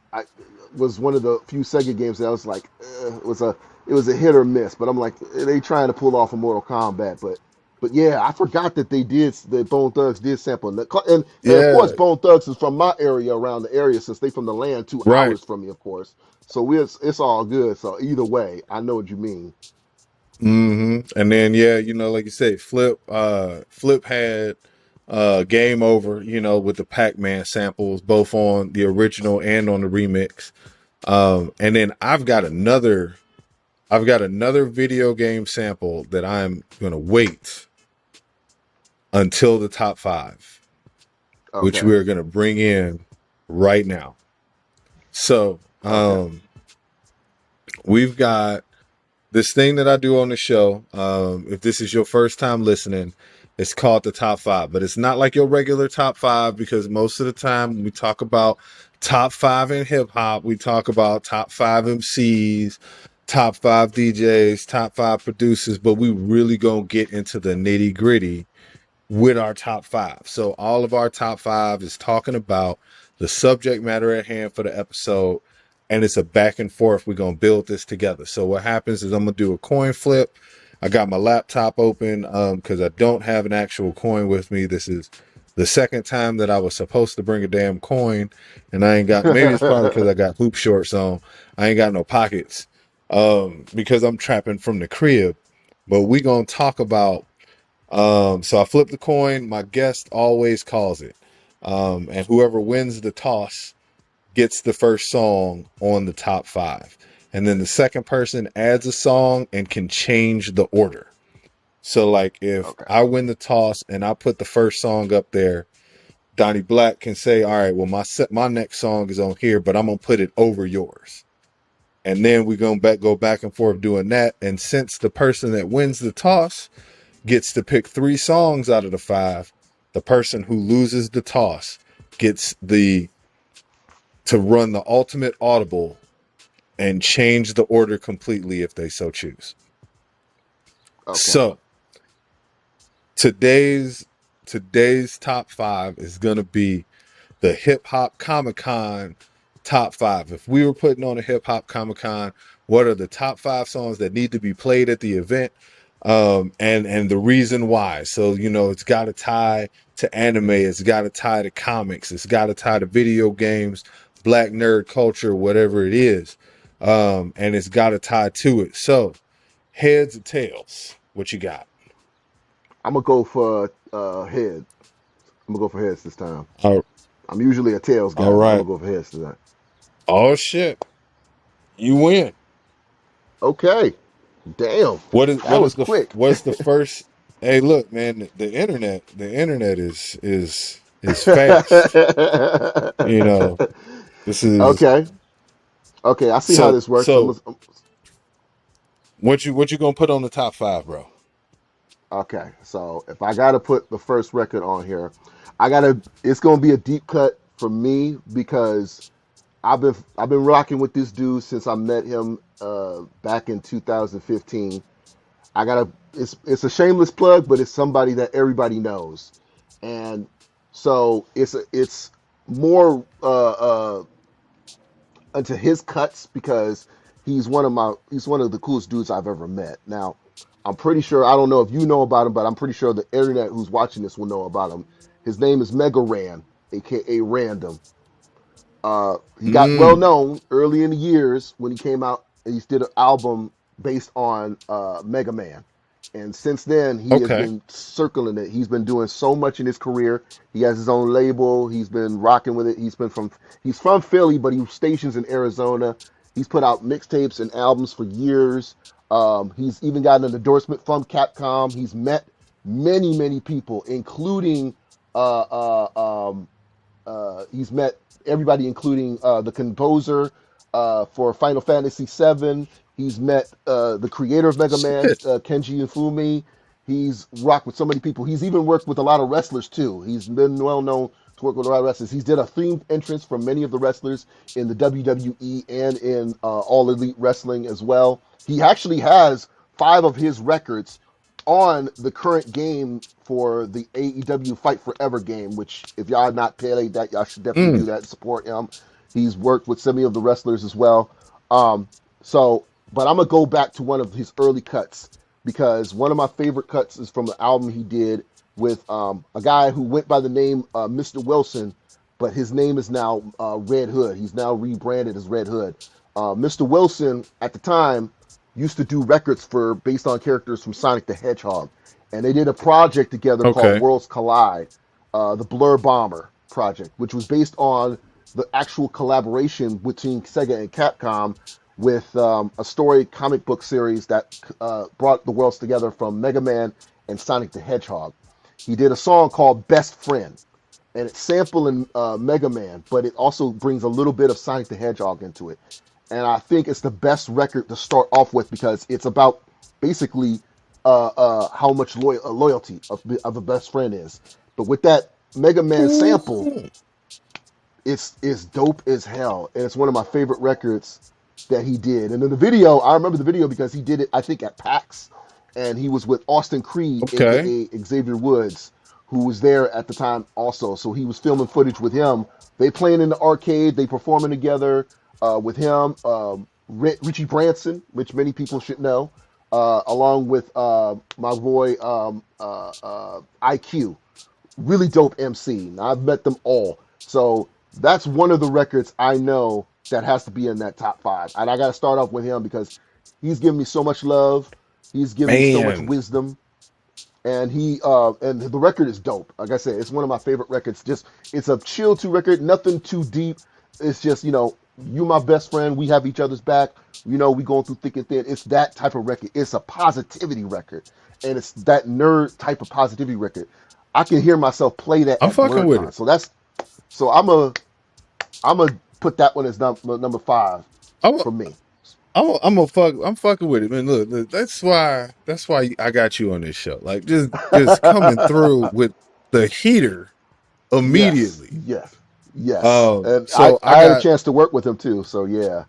one of the few Sega games that I was like, it was a hit or miss. But I'm like, they trying to pull off a Mortal Kombat, but yeah, I forgot that Bone Thugs did sample, and of course yeah, Bone Thugs is from my area around the area since they from the land two right. hours from me, of course. So it's all good. So either way, I know what you mean. And then yeah, like you say, Flip had Game Over, with the Pac-Man samples, both on the original and on the remix. And then I've got another video game sample that I'm gonna wait until the top five, which Okay, we're gonna bring in right now. So okay. we've got this thing that I do on the show. If this is your first time listening, it's called the top five, but it's not like your regular top five because most of the time when we talk about top five in hip hop, we talk about top five MCs, top five DJs, top five producers, but we really gonna get into the nitty gritty with our top five. So all of our top five is talking about the subject matter at hand for the episode, and it's a back and forth. We're gonna build this together. So what happens is I'm gonna do a coin flip. I got my laptop open because I don't have an actual coin with me. This is the second time that I was supposed to bring a damn coin, and I ain't got. Maybe it's probably because I got hoop shorts on. I ain't got no pockets because I'm trapping from the crib. But we gonna talk about so I flip the coin. My guest always calls it. And whoever wins the toss gets the first song on the top five. And then the second person adds a song and can change the order. So, like, if Okay. I win the toss and I put the first song up there, Donnie Blaq can say, "All right, well, my next song is on here, but I'm gonna put it over yours." And then we're gonna go back and forth doing that. And since the person that wins the toss gets to pick three songs out of the five, the person who loses the toss gets to run the ultimate audible and change the order completely if they so choose. Okay. So today's top five is gonna be the Hip Hop Comic Con top five. If we were putting on a Hip Hop Comic Con, what are the top five songs that need to be played at the event? And the reason why. So, it's got to tie to anime, it's got to tie to comics, it's got to tie to video games, black nerd culture, whatever it is. And it's got to tie to it. So, heads or tails, what you got? I'm gonna go for head. I'm gonna go for heads this time. All, I'm usually a tails all guy, but I'm right. gonna go for heads today. Oh shit, you win. Okay. Damn. What is That what was is the quick. what's the first? Hey, look, man, the internet is fast. You know, this is Okay. Okay. I see how so this works. so. What you gonna put on the top five, bro? Okay. So if I gotta put the first record on here, It's gonna be a deep cut for me because I've been rocking with this dude since I met him back in 2015. It's a shameless plug, but it's somebody that everybody knows, and so it's more into his cuts because he's one of the coolest dudes I've ever met. Now, I'm pretty sure I don't know if you know about him, but I'm pretty sure the internet who's watching this will know about him. His name is Mega Ran, aka Random. He got well Mm, known early in the years when he came out and he did an album based on Mega Man. And since then, he has okay. been circling it. He's been doing so much in his career. He has his own label. He's been rocking with it. He's from Philly, but he stations in Arizona. He's put out mixtapes and albums for years. He's even gotten an endorsement from Capcom. He's met many people, including uh, uh, um, he's met everybody, including the composer for Final Fantasy VII. He's met the creator of Mega Man, Shit. Kenji Ifumi. He's rocked with so many people. He's even worked with a lot of wrestlers too. He's been well known to work with a lot of wrestlers. He's did a themed entrance for many of the wrestlers in the WWE and in All Elite Wrestling as well. He actually has 5 of his records on the current game for the AEW Fight Forever game, which if y'all have not played that, y'all should definitely do Mm, that and support him. He's worked with some of the wrestlers as well. Um, so, but I'm gonna go back to one of his early cuts because one of my favorite cuts is from the album he did with a guy who went by the name Mr. Wilson, but his name is now Red Hood. He's now rebranded as Red Hood. Mr. Wilson at the time used to do records for based on characters from Sonic the Hedgehog, and they did a project together called okay. Worlds Collide, the Blur Bomber project, which was based on the actual collaboration between Sega and Capcom with a story comic book series that brought the worlds together from Mega Man and Sonic the Hedgehog. He did a song called Best Friend, and it's sampling Mega Man, but it also brings a little bit of Sonic the Hedgehog into it. And I think it's the best record to start off with because it's about basically how much loyalty of a best friend is. But with that Mega Man sample, Ooh, it's dope as hell, and it's one of my favorite records that he did. And in the video, I remember the video because he did it, I think, at PAX, and he was with Austin Creed, okay. aka Xavier Woods, who was there at the time also. So he was filming footage with him. They playing in the arcade, they performing together with him, Richie Branson, which many people should know, along with my boy IQ, really dope MC. I've met them all. So that's one of the records I know that has to be in that top 5. And I got to start off with him because he's given me so much love. He's given me so much Man, wisdom. And and the record is dope. Like I said, it's one of my favorite records. Just it's a chill to record, nothing too deep. It's just, you my best friend, we have each other's back. We going through thick and thin. It's that type of record. It's a positivity record. And it's that nerd type of positivity record. I can hear myself play that I'm at fucking with BlurCon. it. So I'm a put that one as number 5 I'm for me. I'm fucking with it, man. Look, that's why I got you on this show. Like just coming through with the heater Yes, immediately. yes, yes. And I So I I had a got chance to work with him too. So yeah.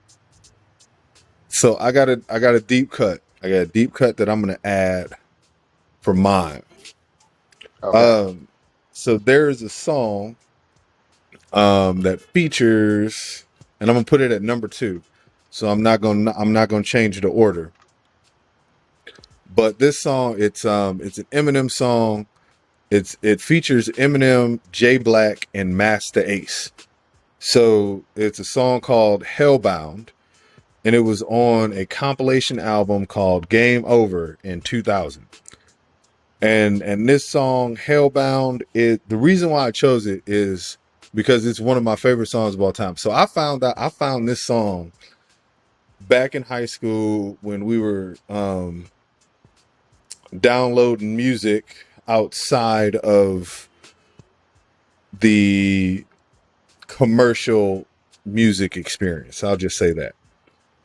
I got a deep cut. I got a deep cut that I'm gonna add for mine. Okay. Um, so there's a song that features, and I'm gonna put it at number 2. So I'm not gonna change the order. But this song, it's an Eminem song. It features Eminem, J Black, and Master Ace. So it's a song called Hellbound, and it was on a compilation album called Game Over in 2000. And this song Hellbound, the reason why I chose it is because it's one of my favorite songs of all time. So I found this song back in high school when we were downloading music outside of the commercial music experience. I'll just say that.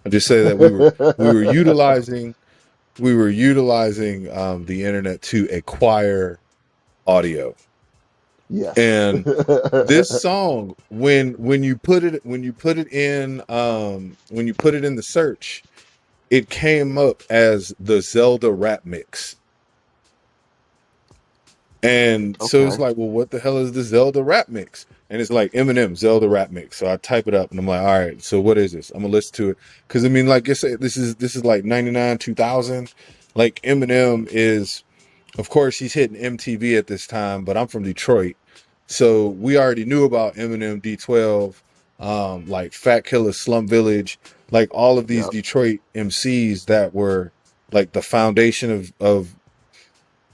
I'll just say that we were utilizing the internet to acquire audio. Yes. And this song, when you put it in the search, it came up as the Zelda rap mix. And so it's Okay. like, well, what the hell is the Zelda rap mix? And it's like Eminem Zelda rap mix. So I type it up and I'm like, all right, so what is this? I'm gonna listen to it. Cause I mean, like you say, this is like 99, 2000. Like Eminem is, of course, he's hitting MTV at this time, but I'm from Detroit. So we already knew about Eminem, D12, like Fat Killer, Slum Village, like all of these Yep. Detroit MCs that were like the foundation of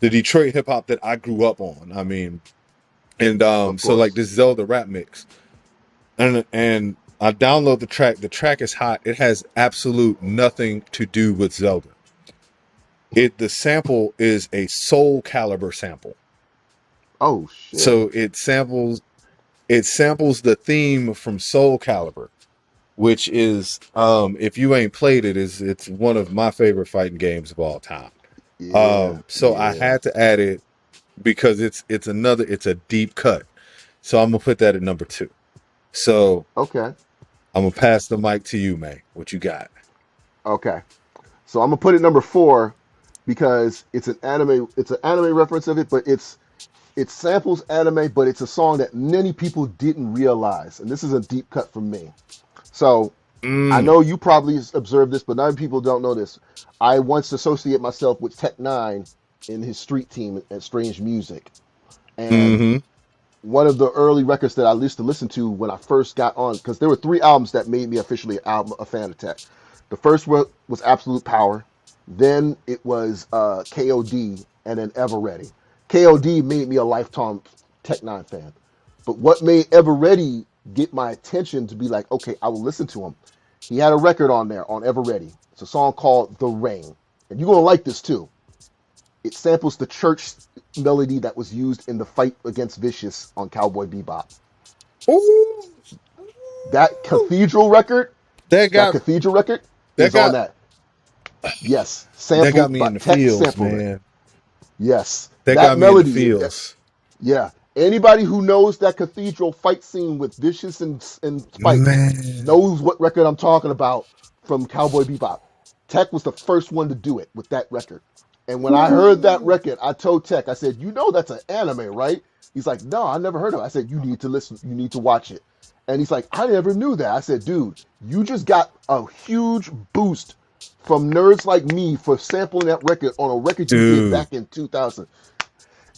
the Detroit hip hop that I grew up on. I mean, and Of so like course. this Zelda rap mix, and I download the track. The track is hot. It has absolute nothing to do with Zelda. The sample is a Soul Calibur sample. Oh shit. So it samples the theme from Soul Calibur, which is if you ain't played it, it's one of my favorite fighting games of all time. Yeah. So I Yeah. had to add it because it's a deep cut. So I'm gonna put that at number 2. So Okay. I'm gonna pass the mic to you, man. What you got? Okay. So I'm gonna put it number 4, because it's an anime reference of it, but it samples anime, but it's a song that many people didn't realize, and this is a deep cut from me. So I Mm. know you probably observed this, but other people don't know this. I once associate myself with Tech Nine in his street team at Strange Music, and Mm-hmm. one of the early records that I used to listen to when I first got on, because there were three albums that made me officially a fan of Tech. The first one was Absolute Power, then it was KOD, and then Ever Ready. KOD made me a lifetime Tech Nine fan. But what made Ever Ready get my attention to be like, okay, I will listen to him. He had a record on there on Ever Ready. It's a song called The Rain. And you're going to like this too. It samples the church melody that was used in the fight against Vicious on Cowboy Bebop. Ooh. That cathedral record, That that got cathedral record that is on got that. Yes, that got sampled me by in the Tech feels, sampled it. man. Yes, That that got me in the melody. feels. Yeah, anybody who knows that cathedral fight scene with Vicious and Spike Man. knows what record I'm talking about from Cowboy Bebop. Tech was the first one to do it with that record. And when I heard that Ooh. record, I told Tech, I said, "You know that's an anime, right?" He's like, "No, I never heard of it." I said, "You need to listen. You need to watch it." And he's like, "I never knew that." I said, "Dude, you just got a huge boost from nerds like me for sampling that record on a record you did Dude. back in 2000."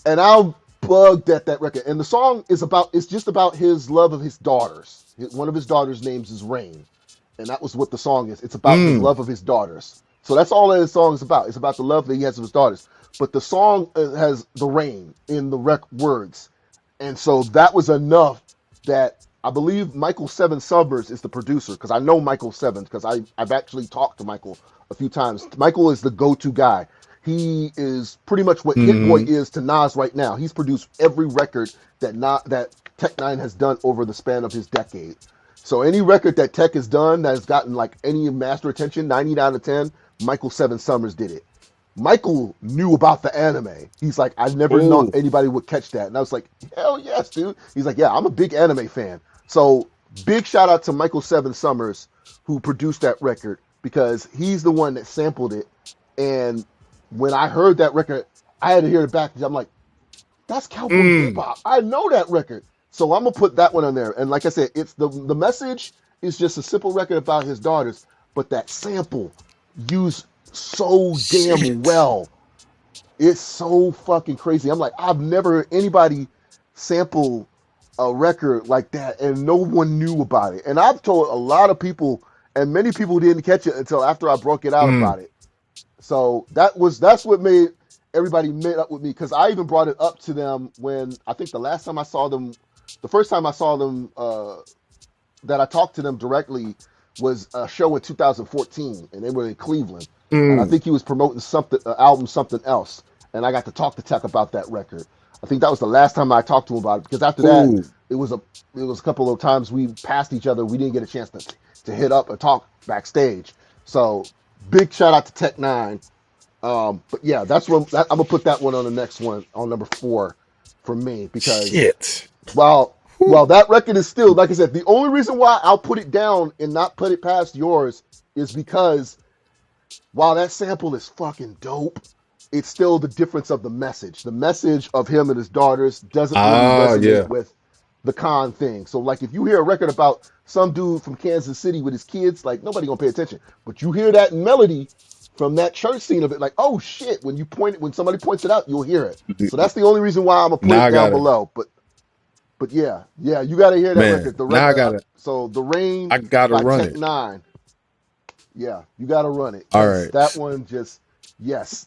And I'm bugged at that record. And the song is about, it's just about his love of his daughters. One of his daughters' names is Rain, and that was what the song is. It's about his Mm. love of his daughters. So that's all that the song is about. It's about the love that he has of his daughters. But the song has the rain in the words, and so that was enough that I believe Michael Seven Summers is the producer, because I know Michael Seven because I've actually talked to Michael a few times. Michael is the go-to guy. He is pretty much what Hit Boy Mm-hmm. is to Nas right now. He's produced every record that Tech Nine has done over the span of his decade. So any record that Tech has done that has gotten like any master attention, 90 out of 10, Michael Seven Summers did it. Michael knew about the anime. He's like, I never thought Ooh. anybody would catch that. And I was like, hell yes, dude. He's like, yeah, I'm a big anime fan. So big shout out to Michael Seven Summers who produced that record, because he's the one that sampled it. And when I heard that record, I had to hear it back because I'm like, that's Cowboy Mm. Bebop. I know that record. So I'm gonna put that one on there. And like I said, it's the message is just a simple record about his daughters, but that sample used so damn Shit. well. It's so fucking crazy. I'm like, I've never heard anybody sample a record like that, and no one knew about it. And I've told a lot of people, and many people didn't catch it until after I broke it out Mm. about it. So that's what made everybody met up with me, because I even brought it up to them when I think the last time I saw them, the first time I saw them that I talked to them directly was a show in 2014, and they were in Cleveland, and I Mm. think he was promoting something, album something else, and I got to talk to Tech about that record. I think that was the last time I talked to him about it, because after that Ooh. it was a couple of times we passed each other. We didn't get a chance to hit up and talk backstage. So big shout out to Tech Nine. But yeah, I'm gonna put that one on the next one on number 4 for me, because Shit. while Whew. that record is still, like I said, the only reason why I'll put it down and not put it past yours is because while that sample is fucking dope, it's still the difference of the message. The message of him and his daughters doesn't really Ah, resonate yeah. with the con thing. So like if you hear a record about some dude from Kansas City with his kids, like nobody gonna pay attention. But you hear that melody from that church scene of it, like, oh shit, when somebody points it out, you'll hear it. So that's the only reason why I'm gonna put Now it I down gotta, below. But yeah, you gotta hear that man. record. The Now I record gotta, so The Rain I gotta by run Tech it. Nine. Yeah, you got to run it, All because right. that one just, yes,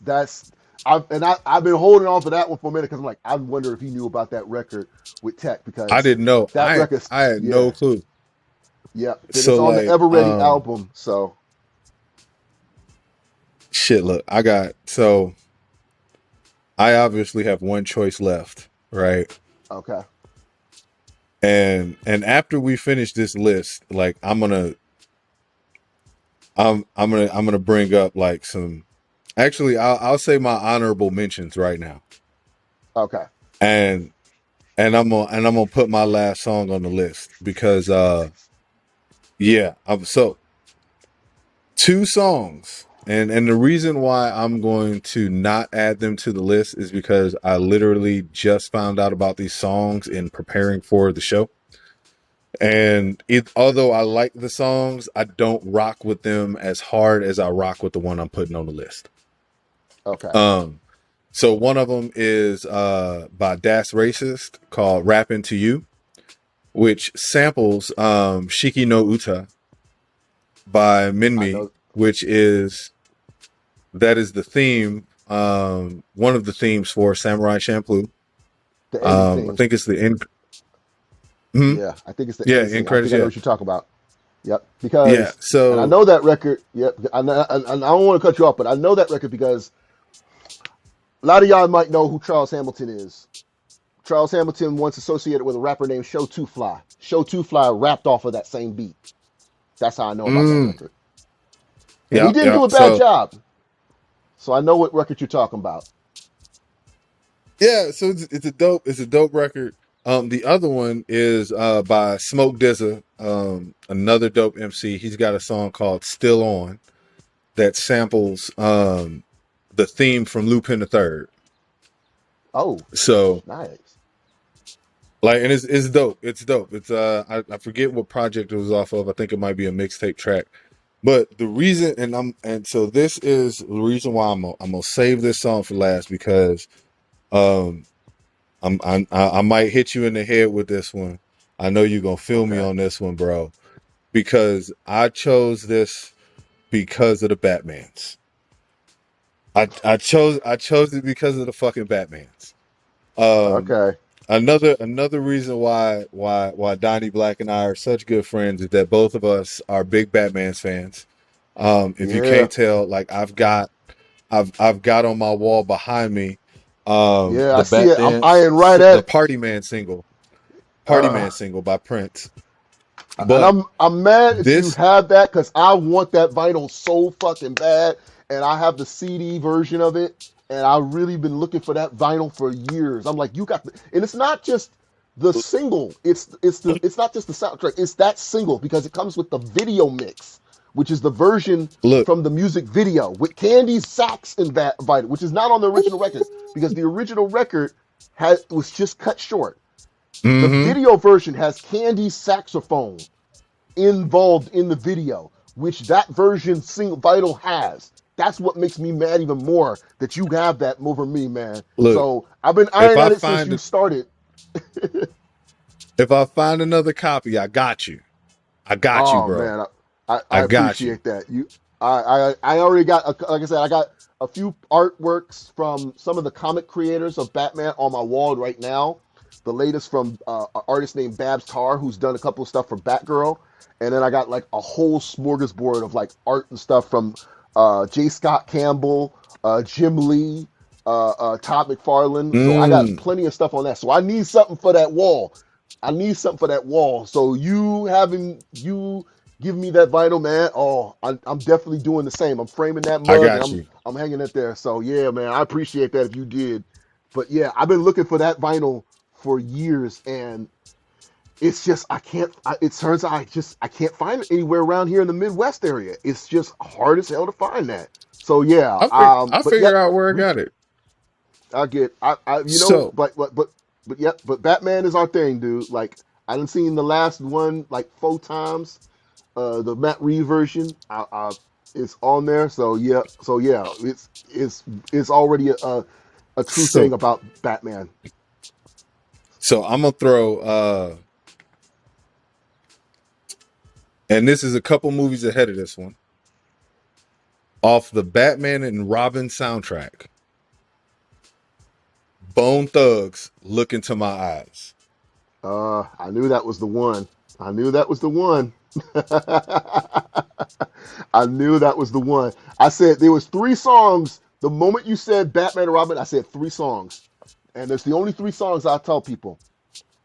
I've been holding on for that one for a minute, because I'm like, I wonder if he knew about that record with Tech, I because didn't know. that record, I had no yeah, clue. yeah. Then it's So on the like, Ever Ready album. So shit. Look, I got. So I obviously have one choice left, right? okay, And after we finish this list, like I'm gonna bring up like some. Actually, I'll say my honorable mentions right now, okay, and I'm gonna put my last song on the list because yeah, so two songs And the reason why I'm going to not add them to the list is because I literally just found out about these songs in preparing for the show. And although I like the songs, I don't rock with them as hard as I rock with the one I'm putting on the list. Okay. So one of them is by Das Racist called "Rapping to You," which samples "Shiki no Uta" by I Minmi, know which is the theme, one of the themes for Samurai Champloo. the ending I theme. think it's the end. Hmm? Yeah, I think it's the Yeah, end end thing. I credits. think I know Yeah, what you're talking about. Yep. yeah. Because, and I So know that record. Yep. And I don't want to cut you off, but I know that record because a lot of y'all might know who Charles Hamilton is. Charles Hamilton once associated with a rapper named Show Two Fly. Show Two Fly rapped off of that same beat. That's how I know about that mm, record. And he yeah, didn't yeah. do a bad So job. So I know what record you're talking about. yeah, so it's a dope record. The other one is by Smoke Dizza, another dope MC. He's got a song called "Still On" that samples the theme from Lupin the Third. Oh, So nice. like, and it's dope. It's dope. It's I forget what project it was off of. I think it might be a mixtape track. But the reason, and so this is the reason why I'm gonna save this song for last, because um I might hit you in the head with this one. I know you're gonna feel me Okay. on this one, bro, because I chose this because of the Batmans. I chose it because of the fucking Batmans. Um, Okay. another reason why Donnie Blaq and I are such good friends is that both of us are big Batman's fans. If you Yeah. can't tell, like I've got on my wall behind me Yeah, I the see Bat it. I'm Dance, eyeing right the at it. Party Uh, Man single by Prince. and But I'm mad that you this have that because I want that vinyl so fucking bad, and I have the CD version of it, and I've really been looking for that vinyl for years. I'm like, you got the, and it's not just the single. It's not just the soundtrack. It's that single because it comes with the video mix, which is the version look, from the music video with Candy sax in that vinyl, which is not on the original record because the original record was just cut short. The mm-hmm, video version has Candy's saxophone involved in the video, which that version single vital has. That's what makes me mad even more that you have that over me, man. look, So I've been if eyeing I at it since find you started. if I find another copy, I got you. I got you, Oh bro. man, I I got you. appreciate that. I already got like I said, I got a few artworks from some of the comic creators of Batman on my wall right now. The latest from an artist named Babs Tarr, who's done a couple of stuff for Batgirl, and then I got like a whole smorgasbord of like art and stuff from J. Scott Campbell, Jim Lee, Todd McFarlane. So I got Mm, plenty of stuff on that. So I need something for that wall. I need something for that wall. So you give me that vinyl, man. Oh, I'm definitely doing the same. I'm framing that I mug and got I'm you. I'm hanging it there. So yeah, man, I appreciate that if you did. But yeah, I've been looking for that vinyl for years, and it's just I can't. It turns out I can't find it anywhere around here in the Midwest area. It's just hard as hell to find that. So yeah, I but figure yep, out where I we got it. I get I So but yep, but Batman is our thing, dude. Like I done seen the last one like 4 times. The Matt Reeves version, it's on there. So yeah, it's already a true thing so about Batman. so I'm gonna throw and this is a couple movies ahead of this one. Off the Batman and Robin soundtrack, Bone Thugs, Look Into My Eyes. I knew that was the one. I knew that was the one. I knew that was the one. I said there was 3 songs. The moment you said Batman and Robin, I said 3 songs, and it's the only 3 songs I tell people.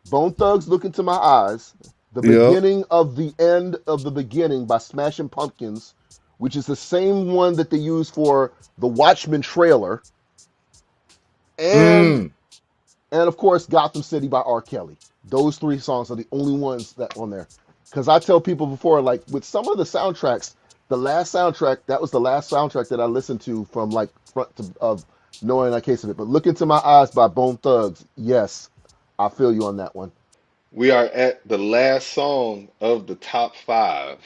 Bone Thugs, Look Into My Eyes, the Yep. beginning of the end of the beginning by Smashing Pumpkins, which is the same one that they use for the Watchmen trailer, and Mm, and of course Gotham City by R. Kelly. Those 3 songs are the only ones that on there. Because I tell people before, like with some of the soundtracks, the last soundtrack. That was the last soundtrack that I listened to from like front to of knowing that case of it. But Look Into My Eyes by Bone Thugs. Yes, I feel you on that one. We are at the last song of the top five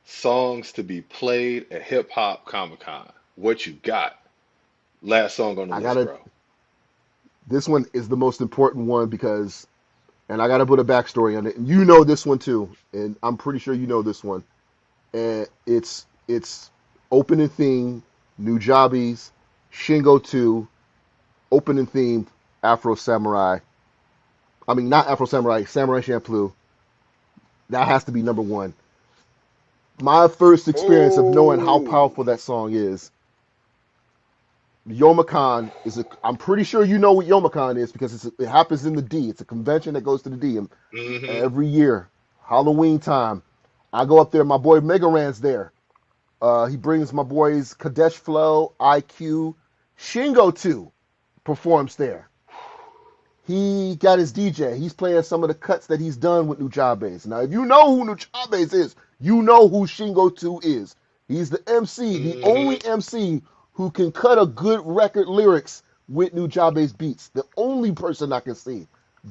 songs to be played at Hip Hop Comic Con. What you got? Last song on the I list, gotta. bro. This one is the most important one because, and I gotta put a backstory on it. And you know this one too, and I'm pretty sure you know this one. And it's opening theme, New Jobbies, Shingo 2, opening theme, Afro Samurai. I mean, not Afro Samurai, Samurai Champloo. That has to be number one. My first experience of knowing how Oh, powerful that song is. Youmacon is a. I'm pretty sure you know what Youmacon is because it happens in the D. It's a convention that goes to the D mm-hmm. every year. Halloween time, I go up there. My boy Mega Ran's there. He brings my boys Kadesh Flow, IQ, Shingo 2 performs there. He got his DJ. He's playing some of the cuts that he's done with Nujabes. Now, if you know who Nujabes is, you know who Shingo 2 is. He's the MC, the Mm-hmm. only MC who can cut a good record lyrics with Nujabes beats. The only person I can see.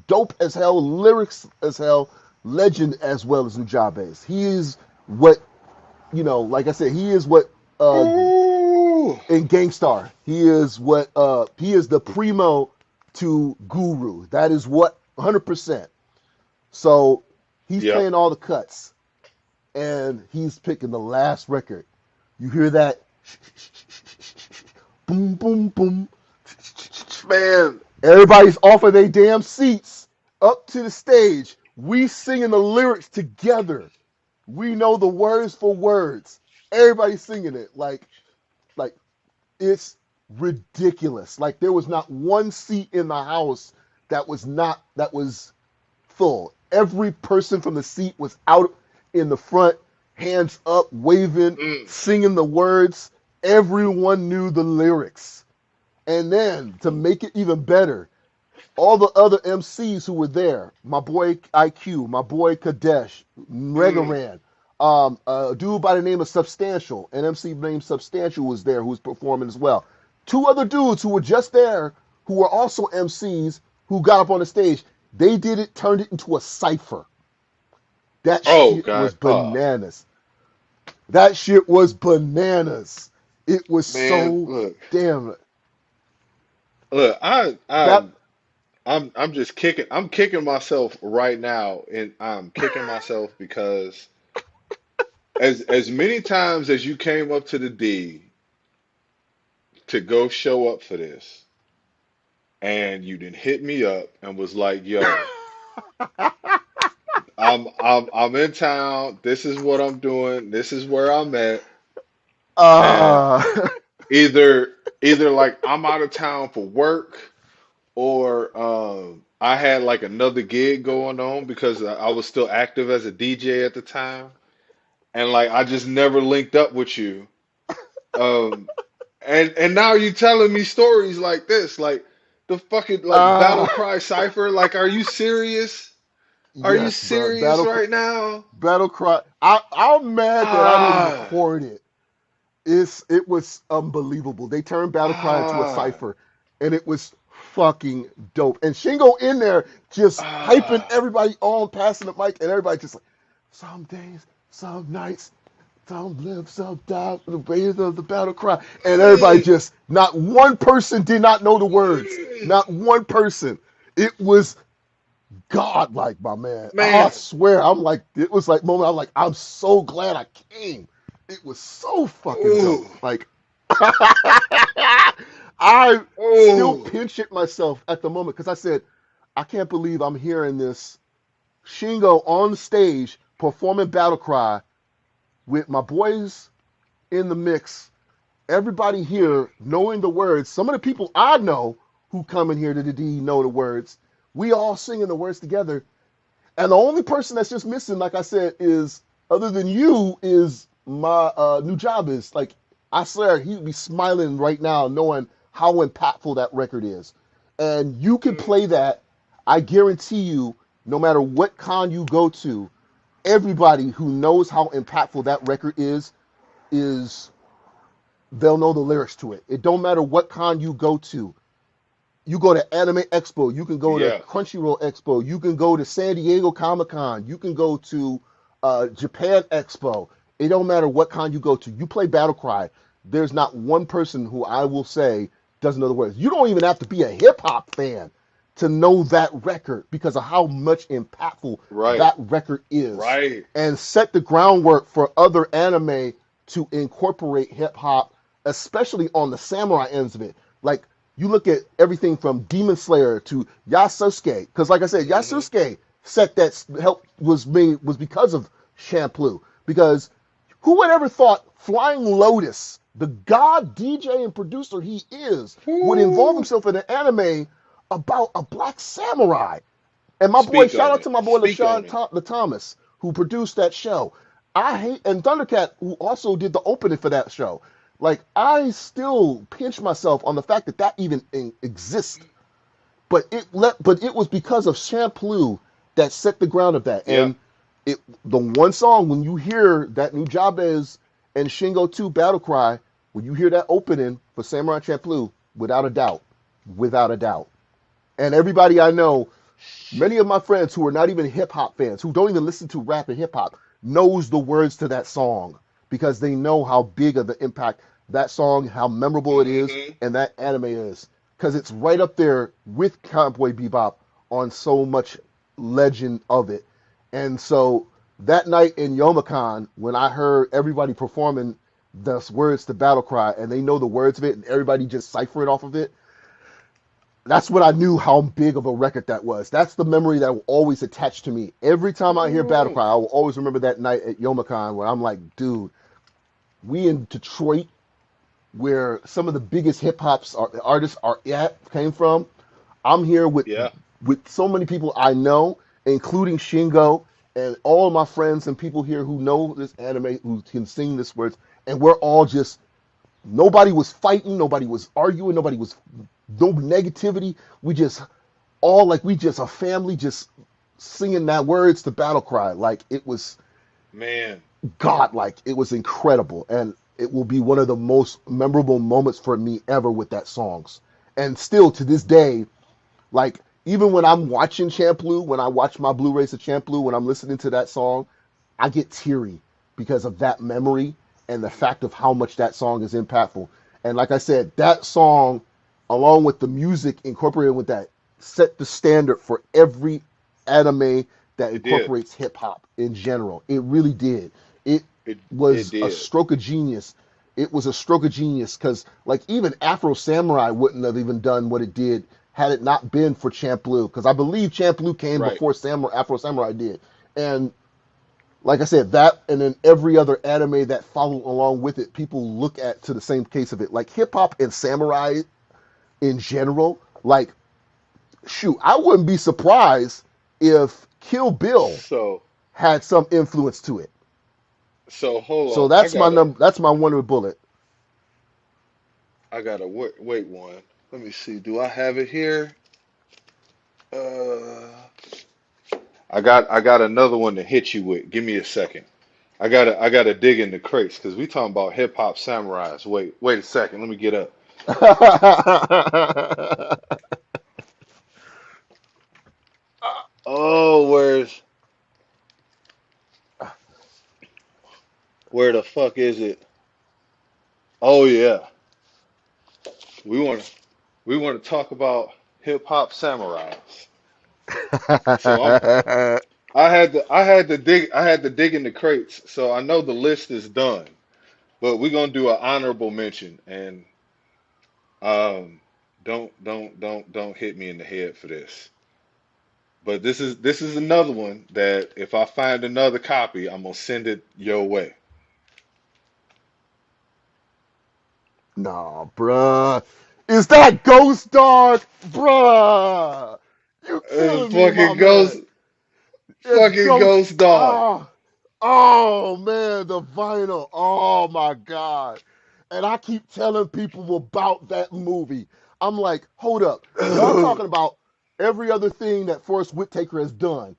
Dope as hell, lyrics as hell, legend as well as Nujabes. He is what, like I said, he is what Ooh. in Gangstar. He is the primo to Guru. That is what 100%. So he's Yep. playing all the cuts and he's picking the last record. You hear that boom boom boom. Man. Everybody's off of their damn seats up to the stage. We singing the lyrics together. We know the words for words. Everybody's singing it like it's ridiculous. Like there was not one seat in the house that was full. Every person from the seat was out in the front, hands up, waving, Mm. singing the words. Everyone knew the lyrics. And then to make it even better, all the other MCs who were there, my boy IQ, my boy Kadesh, Mm. Regaran, a dude by the name of Substantial, an MC named Substantial was there who was performing as well. Two other dudes who were just there who were also MCs who got up on the stage. They did it, turned it into a cipher. That Oh shit God. was bananas. That shit was bananas. It was Man, so look, damn look. I that I'm just kicking. I'm kicking myself right now, and I'm kicking myself because as many times as you came up to the D to go show up for this, and you didn't hit me up and was like, "Yo, I'm in town. This is what I'm doing. This is where I'm at." And uh either either like I'm out of town for work, or I had like another gig going on because I was still active as a DJ at the time, and like I just never linked up with you. Um, and now you telling me stories like this, like the fucking like Battle uh Cry Cipher. Like, are you serious? Are you yes, bro. serious right now? Battle Cry. I'm mad that I didn't Ah, record it. It was unbelievable. They turned Battle Cry into a ah, cipher, and it was fucking dope. And Shingo in there just hyping ah, everybody on, passing the mic, and everybody just like, some days, some nights, some live, some die for the waves of the battle cry. And everybody mm, just, not one person did not know the words. mm, Not one person. It was godlike, my man. I man. swear, it was like moment. I'm like, I'm so glad I came. It was so fucking Ooh, dope. Like, I still ooh. pinch it myself at the moment because I said, I can't believe I'm hearing this Shingo on stage performing Battle Cry with my boys in the mix. Everybody here knowing the words. Some of the people I know who come in here to the D know the words. We all singing the words together. And the only person that's just missing, like I said, is other than you, is my new job is. Like, I swear he'd be smiling right now knowing how impactful that record is. And you can Mm. play that, I guarantee you, no matter what con you go to, everybody who knows how impactful that record is is they'll know the lyrics to it. It don't matter what con you go to. You go to Anime Expo, you can go to Yeah. Crunchyroll Expo, you can go to San Diego Comic Con, you can go to Japan Expo. It don't matter what con you go to. You play Battle Cry. There's not one person who I will say doesn't know the words. You don't even have to be a hip hop fan to know that record because of how much impactful Right. that record is, Right. and set the groundwork for other anime to incorporate hip hop, especially on the samurai ends of it. Like you look at everything from Demon Slayer to Yasuke, because like I said, Hmm. Yasuke set that help was made was because of Shampoo. Because who would ever thought Flying Lotus, the god DJ and producer he is, would involve Woo. himself in an anime about a black samurai? And my boy, Speak shout on out it. to my boy Speak on LaShawn it. Thomas, who produced that show. I hate, and Thundercat, who also did the opening for that show. Like, I still pinch myself on the fact that that even exists. But it was because of Shampoo that set the ground of that. Yeah. And the one song, when you hear that new Jabez and Shingo 2 Battle Cry, when you hear that opening for Samurai Champloo, without a doubt. And everybody I know, many of my friends who are not even hip hop fans, who don't even listen to rap and hip hop, knows the words to that song because they know how big of the impact that song, how memorable it is, Hmm. and that anime is. Because it's right up there with Cowboy Bebop on so much legend of it. And so that night in Youmacon, when I heard everybody performing the words to Battle Cry and they know the words of it and everybody just cipher it off of it, that's when I knew how big of a record that was. That's the memory that will always attach to me. Every time I hear Battle Woo. Cry, I will always remember that night at Youmacon where I'm like, dude, we in Detroit, where some of the biggest hip hops artists are at came from. I'm here Yeah. with so many people I know, including Shingo and all of my friends and people here who know this anime, who can sing this words, and we're all just nobody was fighting, nobody was arguing, nobody was no negativity. We just all like we just a family just singing that words to Battle Cry. Like it was Man. godlike. It was incredible, and it will be one of the most memorable moments for me ever with that songs. And still to this day, like even when I'm watching Champloo, when I watch my Blu-rays of Champloo, when I'm listening to that song, I get teary because of that memory and the fact of how much that song is impactful. And like I said, that song, along with the music incorporated with that, set the standard for every anime that It did. incorporates hip hop in general. It really did. It It was a did. stroke of genius. It was a stroke of genius because, like, even Afro Samurai wouldn't have even done what it did had it not been for Champloo. Because I believe Champloo came Right. before Afro Samurai did. And like I said, that and then every other anime that followed along with it, people look at to the same case of it. Like hip hop and samurai in general, like shoot, I wouldn't be surprised if Kill Bill So had some influence to it. hold So on. I that's my gotta number. That's my Wonder Bullet. I gotta wait one. Let me see. Do I have it here? Uh, I got another one to hit you with. Give me a second. I gotta dig in the crates because we talking about hip hop samurais. Wait a second. Let me get up. Oh, where the fuck is it? Oh yeah. We want we want to talk about hip hop samurais. So I had to dig in the crates. So I know the list is done, but we're gonna do an honorable mention and um don't hit me in the head for this. But this is another one that if I find another copy, I'm gonna send it your way. Nah, bruh. Is that Ghost Dog? Bruh. You killing me, my Fucking man. It's fucking Ghost. ghost dog. Oh, oh man, the vinyl. Oh my God. And I keep telling people about that movie. I'm like, hold up. Y'all talking about every other thing that Forrest Whitaker has done.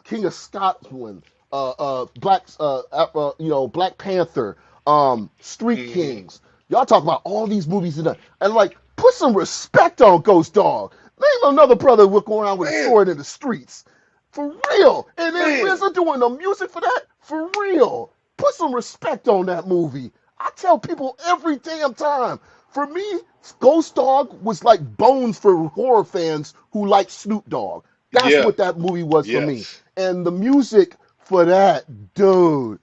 King of Scotland, Black Panther, Street Hmm. Kings. Y'all talk about all these movies and like put some respect on Ghost Dog. Name another brother will go around with a Man, sword in the streets. For real. And then man. RZA doing the music for that? For real. Put some respect on that movie. I tell people every damn time. For me, Ghost Dog was like Bones for horror fans who like Snoop Dogg. That's Yeah. what that movie was for me. Yes. And the music for that, dude.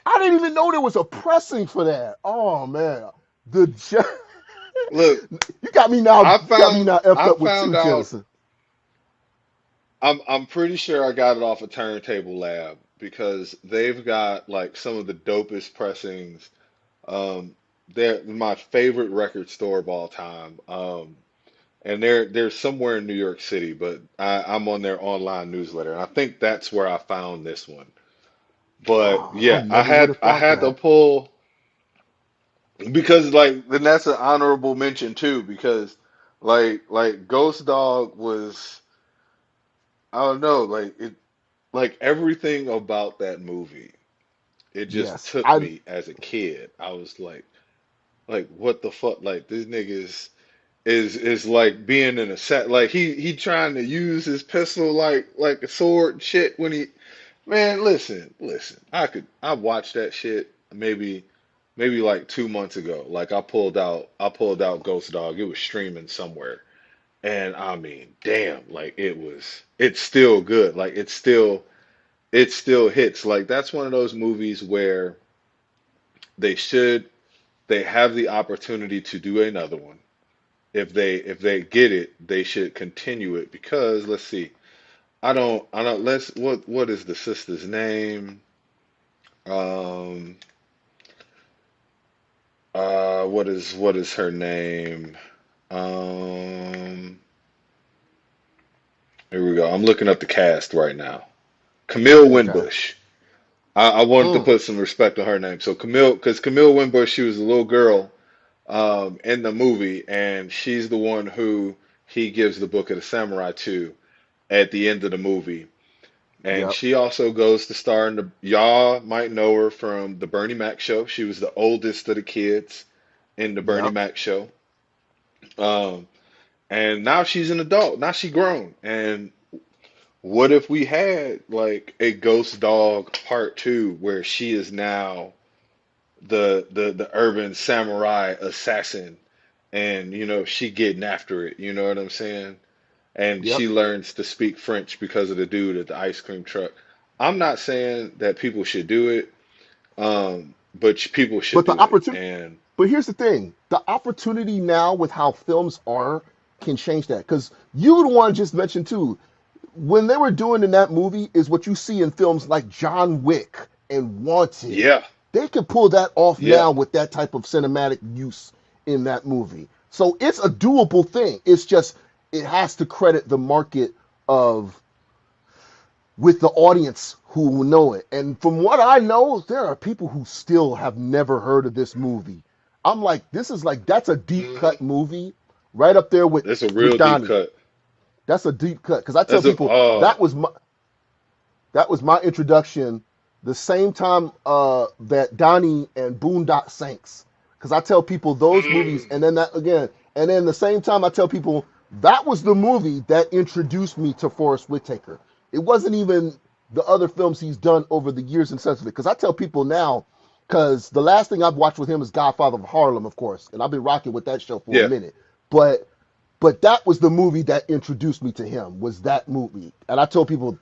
I didn't even know there was a pressing for that. Oh man, the Look, you got me now. I You got me found now effed I up with found two out. Genesis. I'm pretty sure I got it off a Turntable Lab because they've got like some of the dopest pressings. They're my favorite record store of all time. And they're somewhere in New York City, but I'm on their online newsletter, and I think that's where I found this one. But Oh, I yeah, never would have I thought had to that. pull because like then that's an honorable mention too because like Ghost Dog was I don't know like everything about that movie it just Yes, took I me as a kid. I was like what the fuck like this nigga's is like being in a set like he trying to use his pistol like a sword and shit when he man listen I watched that shit maybe like 2 months ago like I pulled out Ghost Dog it was streaming somewhere and I mean damn like it's still good like it still hits like that's one of those movies where they should they have the opportunity to do another one if they get it, they should continue it because let's see. I don't let's what is the sister's name? Um what is her name? Um Here we go. I'm looking up the cast right now. Camille okay. Winbush. I wanted to Mm, put some respect on her name. So Camille, because Camille Winbush, she was a little girl in the movie, and she's the one who he gives the Book of the Samurai to at the end of the movie. And yep, she also goes to star in the, y'all might know her from the Bernie Mac show. She was the oldest of the kids in the Bernie yep. Mac show. Um, and now she's an adult. Now she grown. And what if we had like a Ghost Dog part two where she is now the urban samurai assassin and you know she getting after it, you know what I'm saying? And Yep. she learns to speak French because of the dude at the ice cream truck. I'm not saying that people should do it, but people should But the do it. opportunity. And But here's the thing: the opportunity now with how films are can change that. Because you would want to just mention too, when they were doing in that movie is what you see in films like John Wick and Wanted. yeah, They could pull that off yeah, now with that type of cinematic use in that movie. So it's a doable thing. It's just it has to credit the market of with the audience who will know it. And from what I know, there are people who still have never heard of this movie. I'm like, this is like that's a deep hmm cut movie, right up there that's a with real deep Donnie. cut. That's a deep cut because I tell That's a people that was my introduction. The same time that Donnie and Boondock Saints, because I tell people those movies, mm, and then that again, and then the same time I tell people that was the movie that introduced me to Forrest Whitaker. It wasn't even the other films he's done over the years in Sensitive, because I tell people now, because the last thing I've watched with him is Godfather of Harlem, of course, and I've been rocking with that show for a yeah. minute, but that was the movie that introduced me to him was that movie, and I told people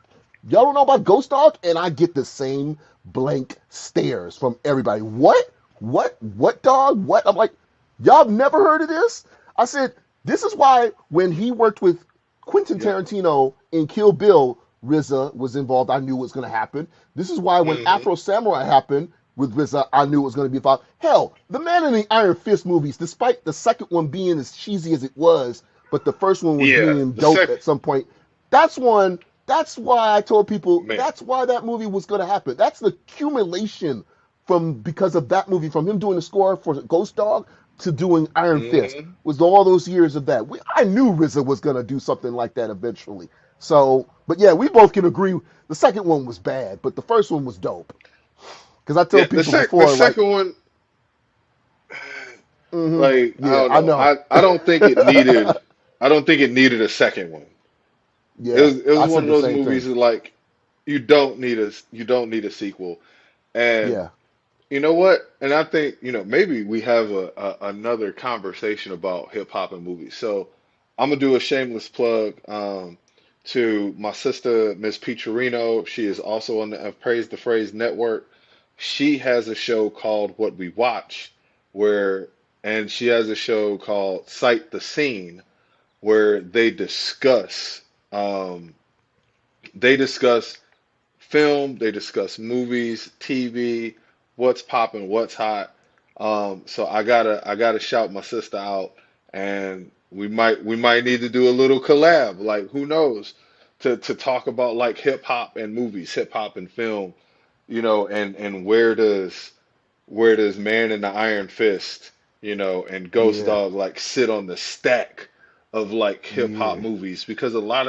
y'all don't know about Ghost Dog? And I get the same blank stares from everybody. What? What dog? What? I'm like, y'all have never heard of this? I said, this is why when he worked with Quentin Yep. Tarantino in Kill Bill, RZA was involved. I knew it was going to happen. This is why when Hmm. Afro Samurai happened with RZA, I knew it was going to be involved. Hell, the Man in the Iron Fist movies, despite the second one being as cheesy as it was, but the first one was Yeah. being The dope second at some point. That's one that's why I told people man. that's why that movie was going to happen. That's the accumulation from because of that movie, from him doing the score for Ghost Dog to doing Iron Fist, Hmm. was all those years of that. I knew RZA was going to do something like that eventually. So, but yeah, we both can agree the second one was bad, but the first one was dope. Because I tell Yeah, people the before, like, second one, like I yeah, don't I know. know. I don't think it needed. I don't think it needed a second one. Yeah, It was I one said of the those same movies thing. that like you don't need a sequel. And Yeah, you know what? And I think, maybe we have another conversation about hip hop and movies. So I'm gonna do a shameless plug to my sister, Miss Petrino. She is also on the Praise the Phrase network. She has a show called What We Watch, where and she has a show called Cite the Scene, where um, they discuss film, they discuss movies, TV, what's popping, what's hot. So I gotta shout my sister out, and we might need to do a little collab. Like who knows, to talk about like hip hop and movies, hip hop and film, and where does Man in the Iron Fist, and Ghost yeah, Dog like sit on the stack of like hip hop yeah, movies because a lot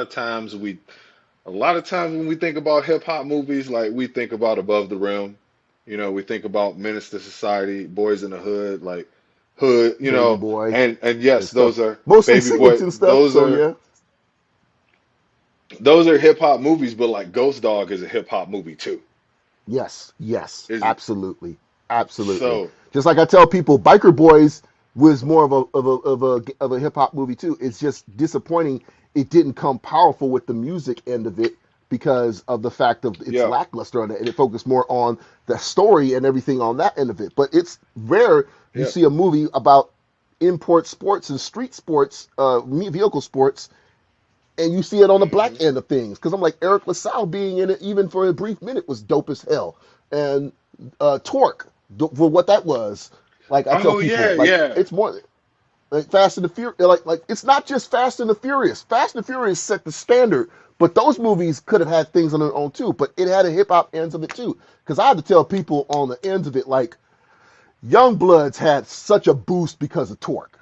of times when we think about hip hop movies, like we think about Above the Rim, we think about Menace to Society, Boys in the Hood, like Hood, Baby Boy and and yes, stuff. those are Mostly Baby Boy, Singleton stuff. So yeah, those are hip hop movies, but like Ghost Dog is a hip hop movie too. yes, yes, Is absolutely, absolutely. so Just like I tell people, Biker Boys was more of a hip hop movie too. It's just disappointing it didn't come powerful with the music end of it because of the fact of it's yeah. lackluster on it, and it focused more on the story and everything on that end of it. But it's rare you Yeah. see a movie about import sports and street sports, vehicle sports, and you see it on the black hmm end of things. Because I'm like Eric LaSalle being in it, even for a brief minute, was dope as hell. And Torque for what that was. Like I tell Oh people, yeah, like yeah. it's more like Fast and the Furious. Like it's not just Fast and the Furious. Fast and the Furious set the standard, but those movies could have had things on their own too. But it had a hip hop ends of it too. Because I had to tell people on the ends of it, like Young Bloods had such a boost because of Torque.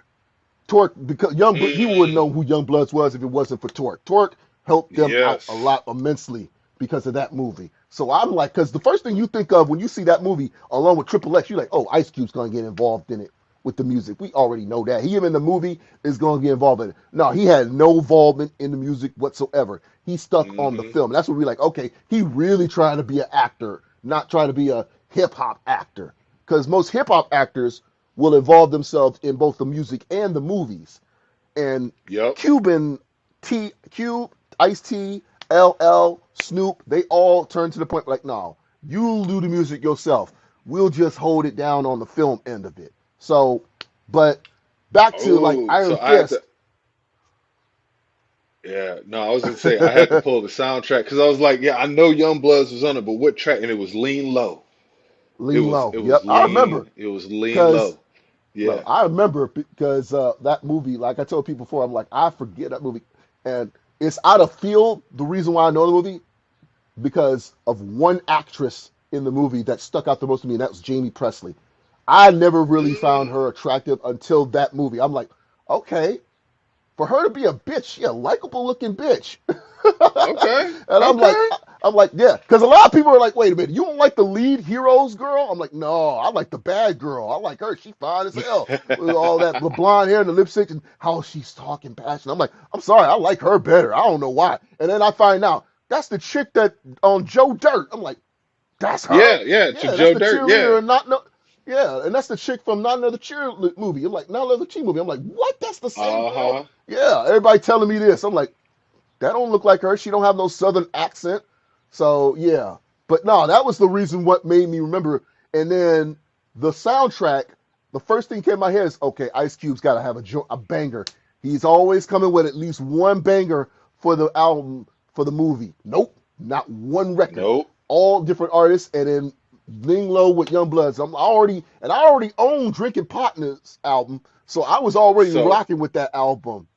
Torque, because people wouldn't know Mm, who Young Bloods was if it wasn't for Torque. Torque helped them out a yes. lot immensely because of that movie. So I'm like, because the first thing you think of when you see that movie along with Triple X, you're like, oh, Ice Cube's gonna get involved in it with the music. We already know that. He even in the movie is gonna get involved in it. No, he had no involvement in the music whatsoever. He stuck on the hmm film. That's what we're like, okay, he really trying to be an actor, not trying to be a hip hop actor. Because most hip hop actors will involve themselves in both the music and the movies. And Yep. Cuban Cube, Ice T, LL, Snoop, they all turn to the point like, no, you'll do the music yourself. We'll just hold it down on the film end of it. So, but back to like Oh, Iron so I had to. Fist. Yeah, no, I was gonna say I had to pull the soundtrack because I was like, yeah, I know Young Bloods was on it, but what track? And it was Lean Low. Lean Low. It was Yep, I remember It was Lean because Low. Yeah. I remember because that movie, like I told people before, I'm like, I forget that movie. And it's out of field. The reason why I know the movie, because of one actress in the movie that stuck out the most to me, and that was Jamie Presley. I never really found Mm, her attractive until that movie. I'm like, okay, for her to be a bitch, she a likable looking bitch. okay. And Okay. I'm like, yeah, because a lot of people are like, wait a minute, you don't like the lead hero's girl? I'm like, no, I like the bad girl. I like her. She fine as hell with all that the blonde hair and the lipstick and how she's talking passion. I'm like, I'm sorry, I like her better. I don't know why. And then I find out that's the chick that on Joe Dirt. I'm like, that's her? Yeah, yeah. To Yeah, that's Joe the Dirt. Yeah. cheerleader and not no. Yeah, and that's the chick from Not Another Cheer movie. I'm like, Not Another Teen movie. I'm like, what? That's the same girl? Uh-huh. Yeah, everybody telling me this. I'm like, that don't look like her. She don't have no southern accent. So yeah, but no, that was the reason what made me remember. And then the soundtrack, the first thing came in my head is okay. Ice Cube's got to have a banger. He's always coming with at least one banger for the album for the movie. Nope, not one record. Nope. All different artists, and then Ling Low with Young Bloods. I already own Drinking Partners album, so I was already So rocking with that album.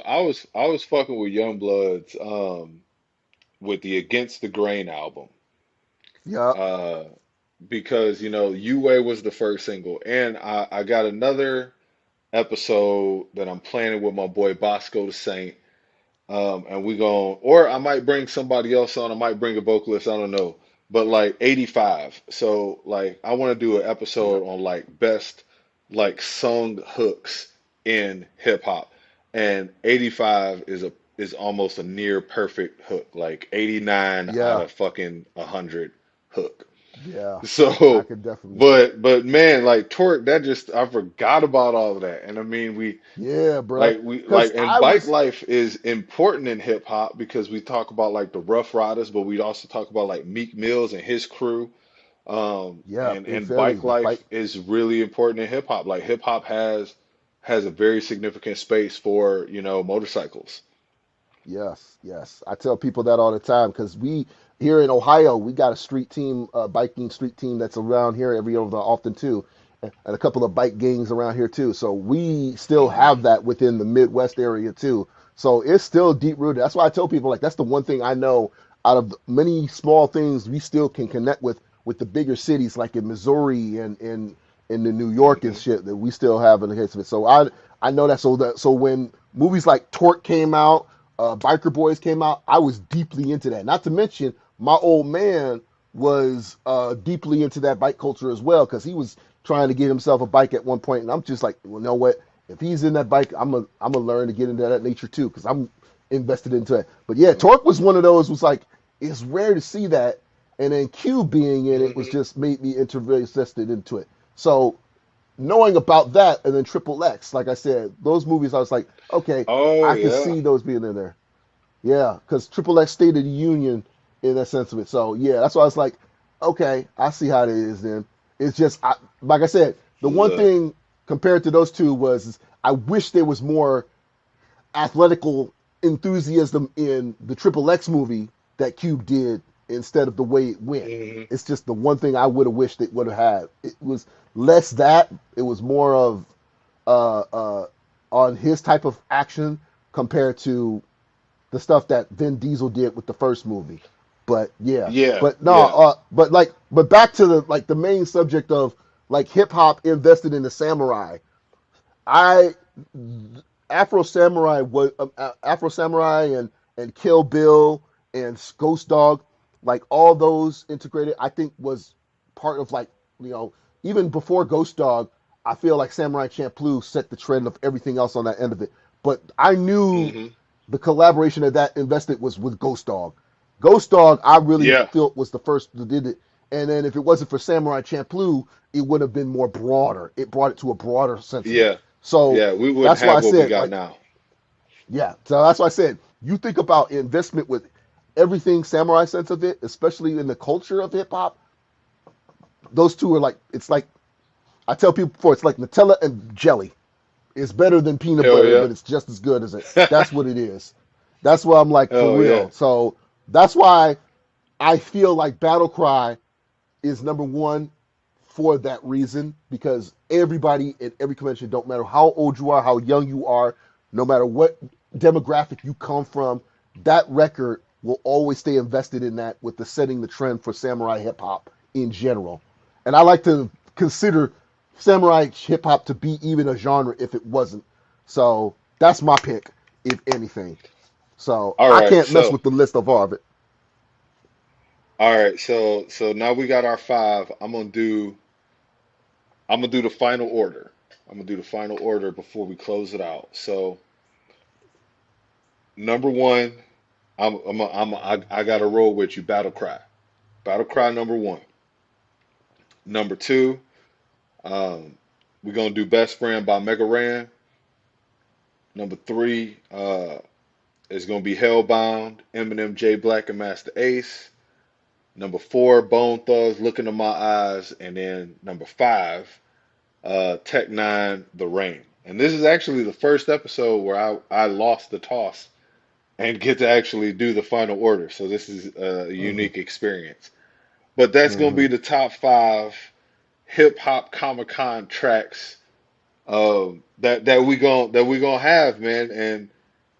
I was fucking with Young Bloods with the Against the Grain album. Yep. Uh because Uway was the first single, and I got another episode that I'm planning with my boy Bosco the Saint. And we going or I might bring somebody else on. I might bring a vocalist. I don't know. but like 85. So like I want to do an Yeah. episode on like best like sung hooks in hip hop. And 85 is almost a near perfect hook. Like 89 out Yeah. of fucking 100 hook. Yeah. I So could definitely. but man, like Torque, that just I forgot about all of that. And I mean Yeah, bro. we Because and I bike was. life is important in hip hop because we talk about like the Rough Riders, but we also talk about like Meek Mills and his crew. Yeah, in And Philly, bike the life bike. is really important in hip hop. Like hip hop has a very significant space for, motorcycles. Yes, yes. I tell people that all the time because we here in Ohio, we got a street team, biking street team that's around here every over often too, and a couple of bike gangs around here too. So we still Hmm. have that within the Midwest area too. So it's still deep rooted. That's why I tell people like that's the one thing I know out of many small things we still can connect with the bigger cities like in Missouri and in the New York and Hmm. shit that we still have in the case of it. So I know that when movies like Torque came out, Biker Boys came out, I was deeply into that. Not to mention, my old man was deeply into that bike culture as well because he was trying to get himself a bike at one point, and I'm just like, well, you know what? If he's in that bike, I'm gonna learn to get into that nature too because I'm invested into it. But yeah, Torque was one of those was like it's rare to see that, and then Q being in it was Hmm. just made me interested into it. So knowing about that and then Triple X, like I said, those movies I was like, okay, Oh I can yeah. see those being in there. Yeah, because Triple X State of the Union in that sense of it. So yeah, that's why I was like, okay, I see how it is. Then it's just like I said, the one Look. thing compared to those two was I wish there was more athletical enthusiasm in the Triple X movie that Cube did instead of the way it went. Hmm. It's just the one thing I would have wished it would have had. It was less that. It was more of uh, uh, on his type of action compared to the stuff that Vin Diesel did with the first movie. But yeah, Yeah, but no, yeah. but back to the main subject of like hip hop invested in the samurai. I Afro Samurai and Kill Bill and Ghost Dog, like all those integrated, I think was part of like you know even before Ghost Dog, I feel like Samurai Champloo set the trend of everything else on that end of it. But I knew Hmm. the collaboration that invested was with Ghost Dog. Ghost Dog, I really Yeah, felt was the first that did it. And then if it wasn't for Samurai Champloo, it would have been more broader. It brought it to a broader sense of it. yeah, So yeah. We wouldn't that's why I have what we said, got like, now. yeah. So that's why I said, you think about investment with everything samurai sense of it, especially in the culture of hip hop. Those two are like, it's like I tell people before, it's like Nutella and jelly. It's better than peanut Hell butter, yeah. but it's just as good as it. That's what it is. That's why I'm like for Oh yeah. real. So that's why I feel like Battle Cry is number one for that reason because everybody at every convention, don't matter how old you are, how young you are, no matter what demographic you come from, that record will always stay invested in that with the setting the trend for samurai hip hop in general. And I like to consider samurai hip hop to be even a genre if it wasn't. So that's my pick, if anything. So All I right. can't mess So with the list of all of it. all right. So now we got our five. I'm gonna do the final order. I'm gonna do the final order before we close it out. So number one, I got to roll with you. Battle Cry. Battle Cry number one. Number two, um, we're gonna do Best Friend by Mega Ran. Number three, is gonna be Hellbound, Eminem, J Black, and Master Ace. Number four, Bone Thugs, Look into My Eyes, and then number five, Tech Nine, The Rain. And this is actually the first episode where I lost the toss and get to actually do the final order. So this is a Mm-hmm. unique experience. But that's gonna Mm-hmm. be the top five hip hop Comic Con tracks that we gonna have, man.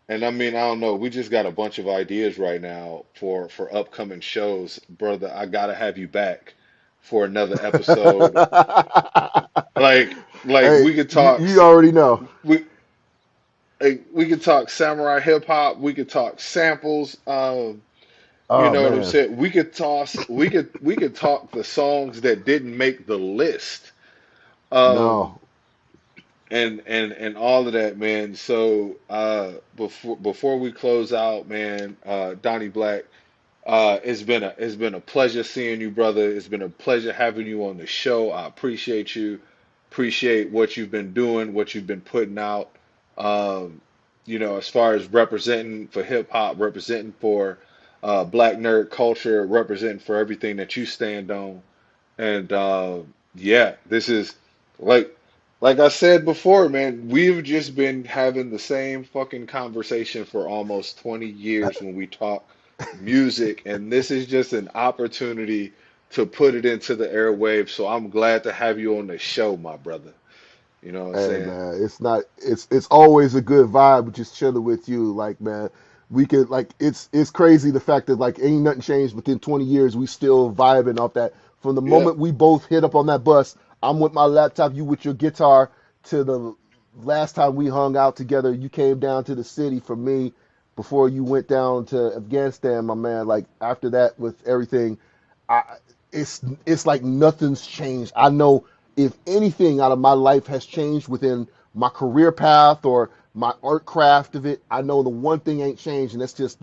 And I mean, I don't know. We just got a bunch of ideas right now for upcoming shows, brother. I gotta have you back for another episode. Like Hey, we could talk. you already know. We we could talk samurai hip hop. We could talk samples. You Oh know what I'm man, saying? We could talk the songs that didn't make the list. Um, no, and all of that, man. So before we close out, man, Donnie Black, it's been a pleasure seeing you, brother. It's been a pleasure having you on the show. I appreciate you. Appreciate what you've been doing, what you've been putting out. Um, as far as representing for hip hop, representing for black nerd culture, representing for everything that you stand on. And yeah, this is like like I said before, man, we've just been having the same fucking conversation for almost 20 years when we talk music, and this is just an opportunity to put it into the airwaves. So I'm glad to have you on the show, my brother. You know what I'm hey saying? man, it's not. It's always a good vibe just chilling with you. Like man, we could like it's crazy the fact that like ain't nothing changed within 20 years. We still vibing off that. From the Yeah. moment we both hit up on that bus, I'm with my laptop, you with your guitar. To the last time we hung out together, you came down to the city for me before you went down to Afghanistan, my man. Like after that, with everything, I it's like nothing's changed. I know if anything out of my life has changed within my career path or my art craft of it, I know the one thing ain't changed, and that's just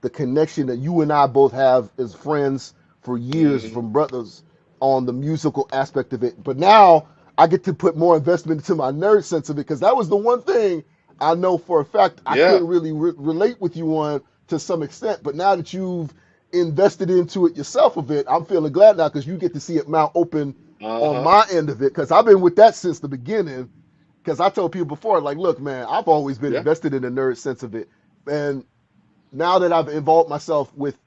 the connection that you and I both have as friends for years Hmm. from brothers on the musical aspect of it. But now I get to put more investment into my nerd sense of it because that was the one thing I know for a fact I Yeah. couldn't really relate with you on to some extent. But now that you've invested into it yourself a bit, I'm feeling glad now because you get to see it mount open on Uh-huh. my end of it because I've been with that since the beginning. Because I told people before, like, look, man, I've always been Yeah. invested in the nerd sense of it, and now that I've involved myself with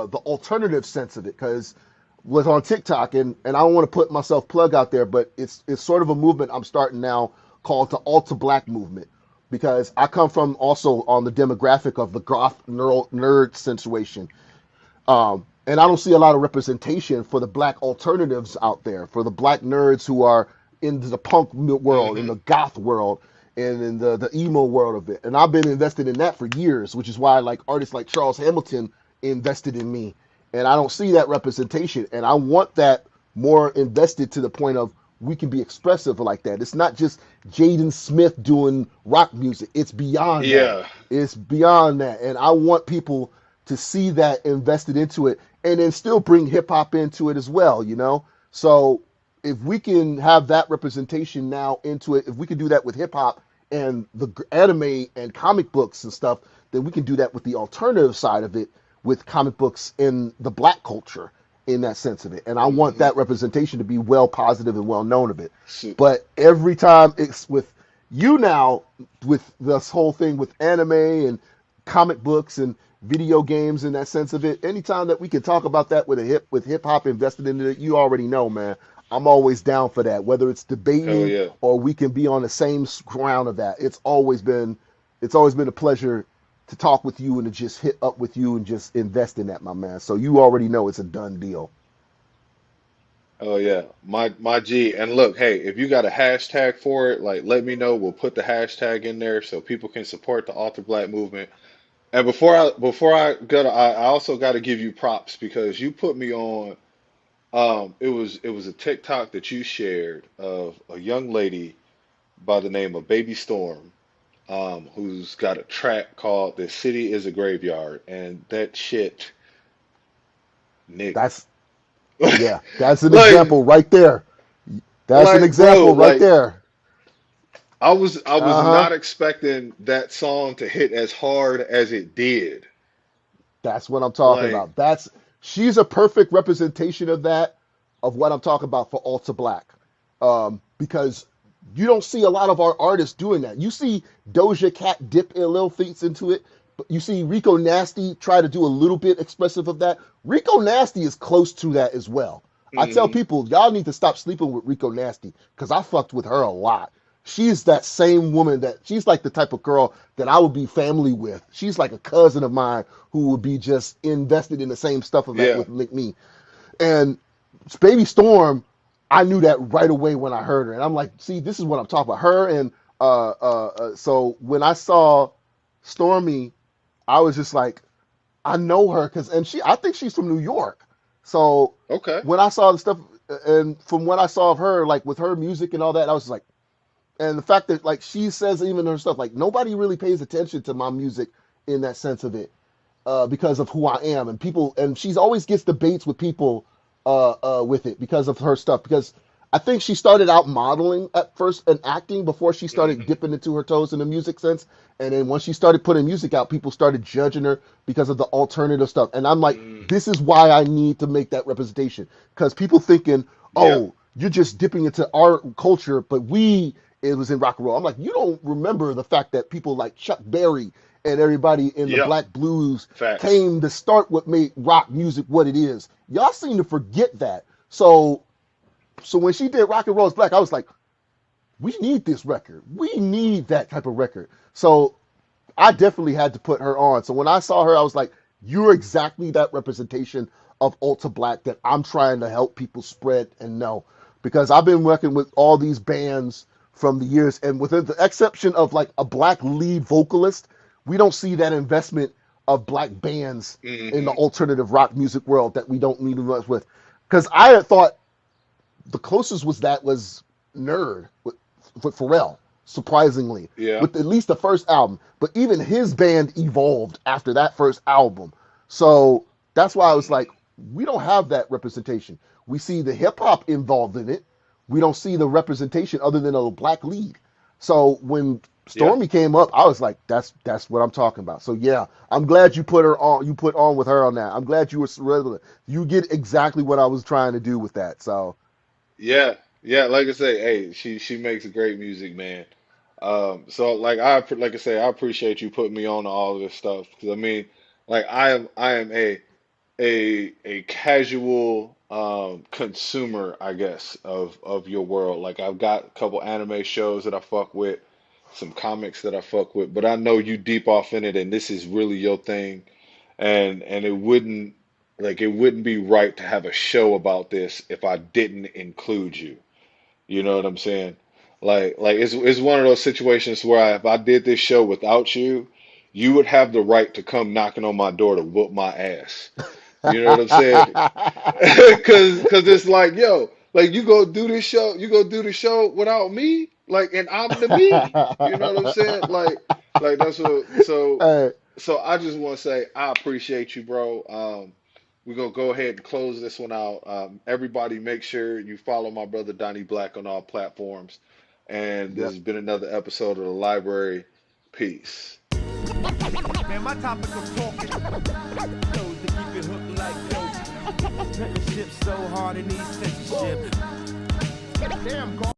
the alternative sense of it, because was on TikTok and I don't want to put myself plug out there, but it's sort of a movement I'm starting now called the Alta Black movement because I come from also on the demographic of the goth nerd situation. And I don't see a lot of representation for the black alternatives out there, for the black nerds who are in the punk world, in Hmm. the goth world, and in the emo world of it. And I've been invested in that for years, which is why like artists like Charles Hamilton invested in me. And I don't see that representation. And I want that more invested to the point of we can be expressive like that. It's not just Jaden Smith doing rock music. It's beyond that. Yeah. It's beyond that. And I want people to see that invested into it and then still bring hip hop into it as well, you know? So if we can have that representation now into it, if we can do that with hip hop and the anime and comic books and stuff, then we can do that with the alternative side of it with comic books in the black culture in that sense of it. And I want Hmm. that representation to be well positive and well known of it. So, But every time it's with you now, with this whole thing with anime and comic books and video games in that sense of it, anytime that we can talk about that with hip hop invested in it, you already know, man. I'm always down for that. Whether it's hell debating yeah. or we can be on the same ground of that. It's always been a pleasure to talk with you and to just hit up with you and just invest in that, my man. So you already know it's a done deal. Oh yeah, my G. And look, hey, if you got a hashtag for it, like let me know. We'll put the hashtag in there so people can support the Alter Black movement. And before I go, I also got to give you props because you put me on. It was a TikTok that you shared of a young lady by the name of Baby Storm, who's got a track called "The City Is a Graveyard," and that shit, nigga, That's yeah, that's an like example right there. That's an like bro, example right like. there. I was Uh-huh. not expecting that song to hit as hard as it did. That's what I'm talking Like, about. That's she's a perfect representation of that, of what I'm talking about for Alta Black. Because you don't see a lot of our artists doing that. You see Doja Cat dip a little feats into it, but you see Rico Nasty try to do a little bit expressive of that. Rico Nasty is close to that as well. I tell hmm, people, y'all need to stop sleeping with Rico Nasty because I fucked with her a lot. She's that same woman that she's like the type of girl that I would be family with. She's like a cousin of mine who would be just invested in the same stuff of that yeah, with me. And Baby Storm, I knew that right away when I heard her, and I'm like, see, this is what I'm talking about. Her and so when I saw Stormy, I was just like, I know her because, and I think she's from New York. So Okay. when I saw the stuff, and from what I saw of her, like with her music and all that, I was like, and the fact that like she says even her stuff, like nobody really pays attention to my music in that sense of it, because of who I am, and people, and she's always gets debates with people with it because of her stuff. Because I think she started out modeling at first and acting before she started Hmm. dipping into her toes in the music sense. And then once she started putting music out, people started judging her because of the alternative stuff. And I'm like, Mm, this is why I need to make that representation, because people thinking, yeah. oh, you're just dipping into our culture, but it was in rock and roll. I'm like, you don't remember the fact that people like Chuck Berry and everybody in the Yeah. black blues Facts. came to start what made rock music what it is. Y'all seem to forget that. So when she did Rock and Roll is Black, I was like, we need this record. We need that type of record. So I definitely had to put her on. So when I saw her, I was like, you're exactly that representation of Ultra Black that I'm trying to help people spread and know. Because I've been working with all these bands from the years, and with the exception of like a black lead vocalist, we don't see that investment of black bands in the Hmm. alternative rock music world that we don't need to much with. Because I had thought the closest was Nerd with Pharrell, surprisingly, Yeah. with at least the first album. But even his band evolved after that first album. So that's why I was like, we don't have that representation. We see the hip hop involved in it. We don't see the representation other than a black lead. So when Yeah. Stormy came up, I was like, that's what I'm talking about. So yeah, I'm glad you put her on. You put on with her on that. I'm glad you were relevant. You get exactly what I was trying to do with that. So Yeah. Yeah. Like I say, hey, she makes great music, man. So like I say, I appreciate you putting me on to all of this stuff because I mean, like I am a casual consumer, I guess, of your world. Like I've got a couple anime shows that I fuck with, some comics that I fuck with, but I know you deep off in it, and this is really your thing, and it wouldn't be right to have a show about this if I didn't include you. You know what I'm saying? Like it's one of those situations where if I did this show without you, you would have the right to come knocking on my door to whoop my ass. You know what I'm saying? Cause it's like, yo, like you go do the show without me, like, and I'm the me. You know what I'm saying? Like that's what. Hey, So I just want to say I appreciate you, bro. We're gonna go ahead and close this one out. Everybody, make sure you follow my brother Donnie Blaq on all platforms. And this yep. has been another episode of the library. Peace. Man, my topic of talking goes to keep it hooked like dope. Ship so hard in these censorship. Damn, God.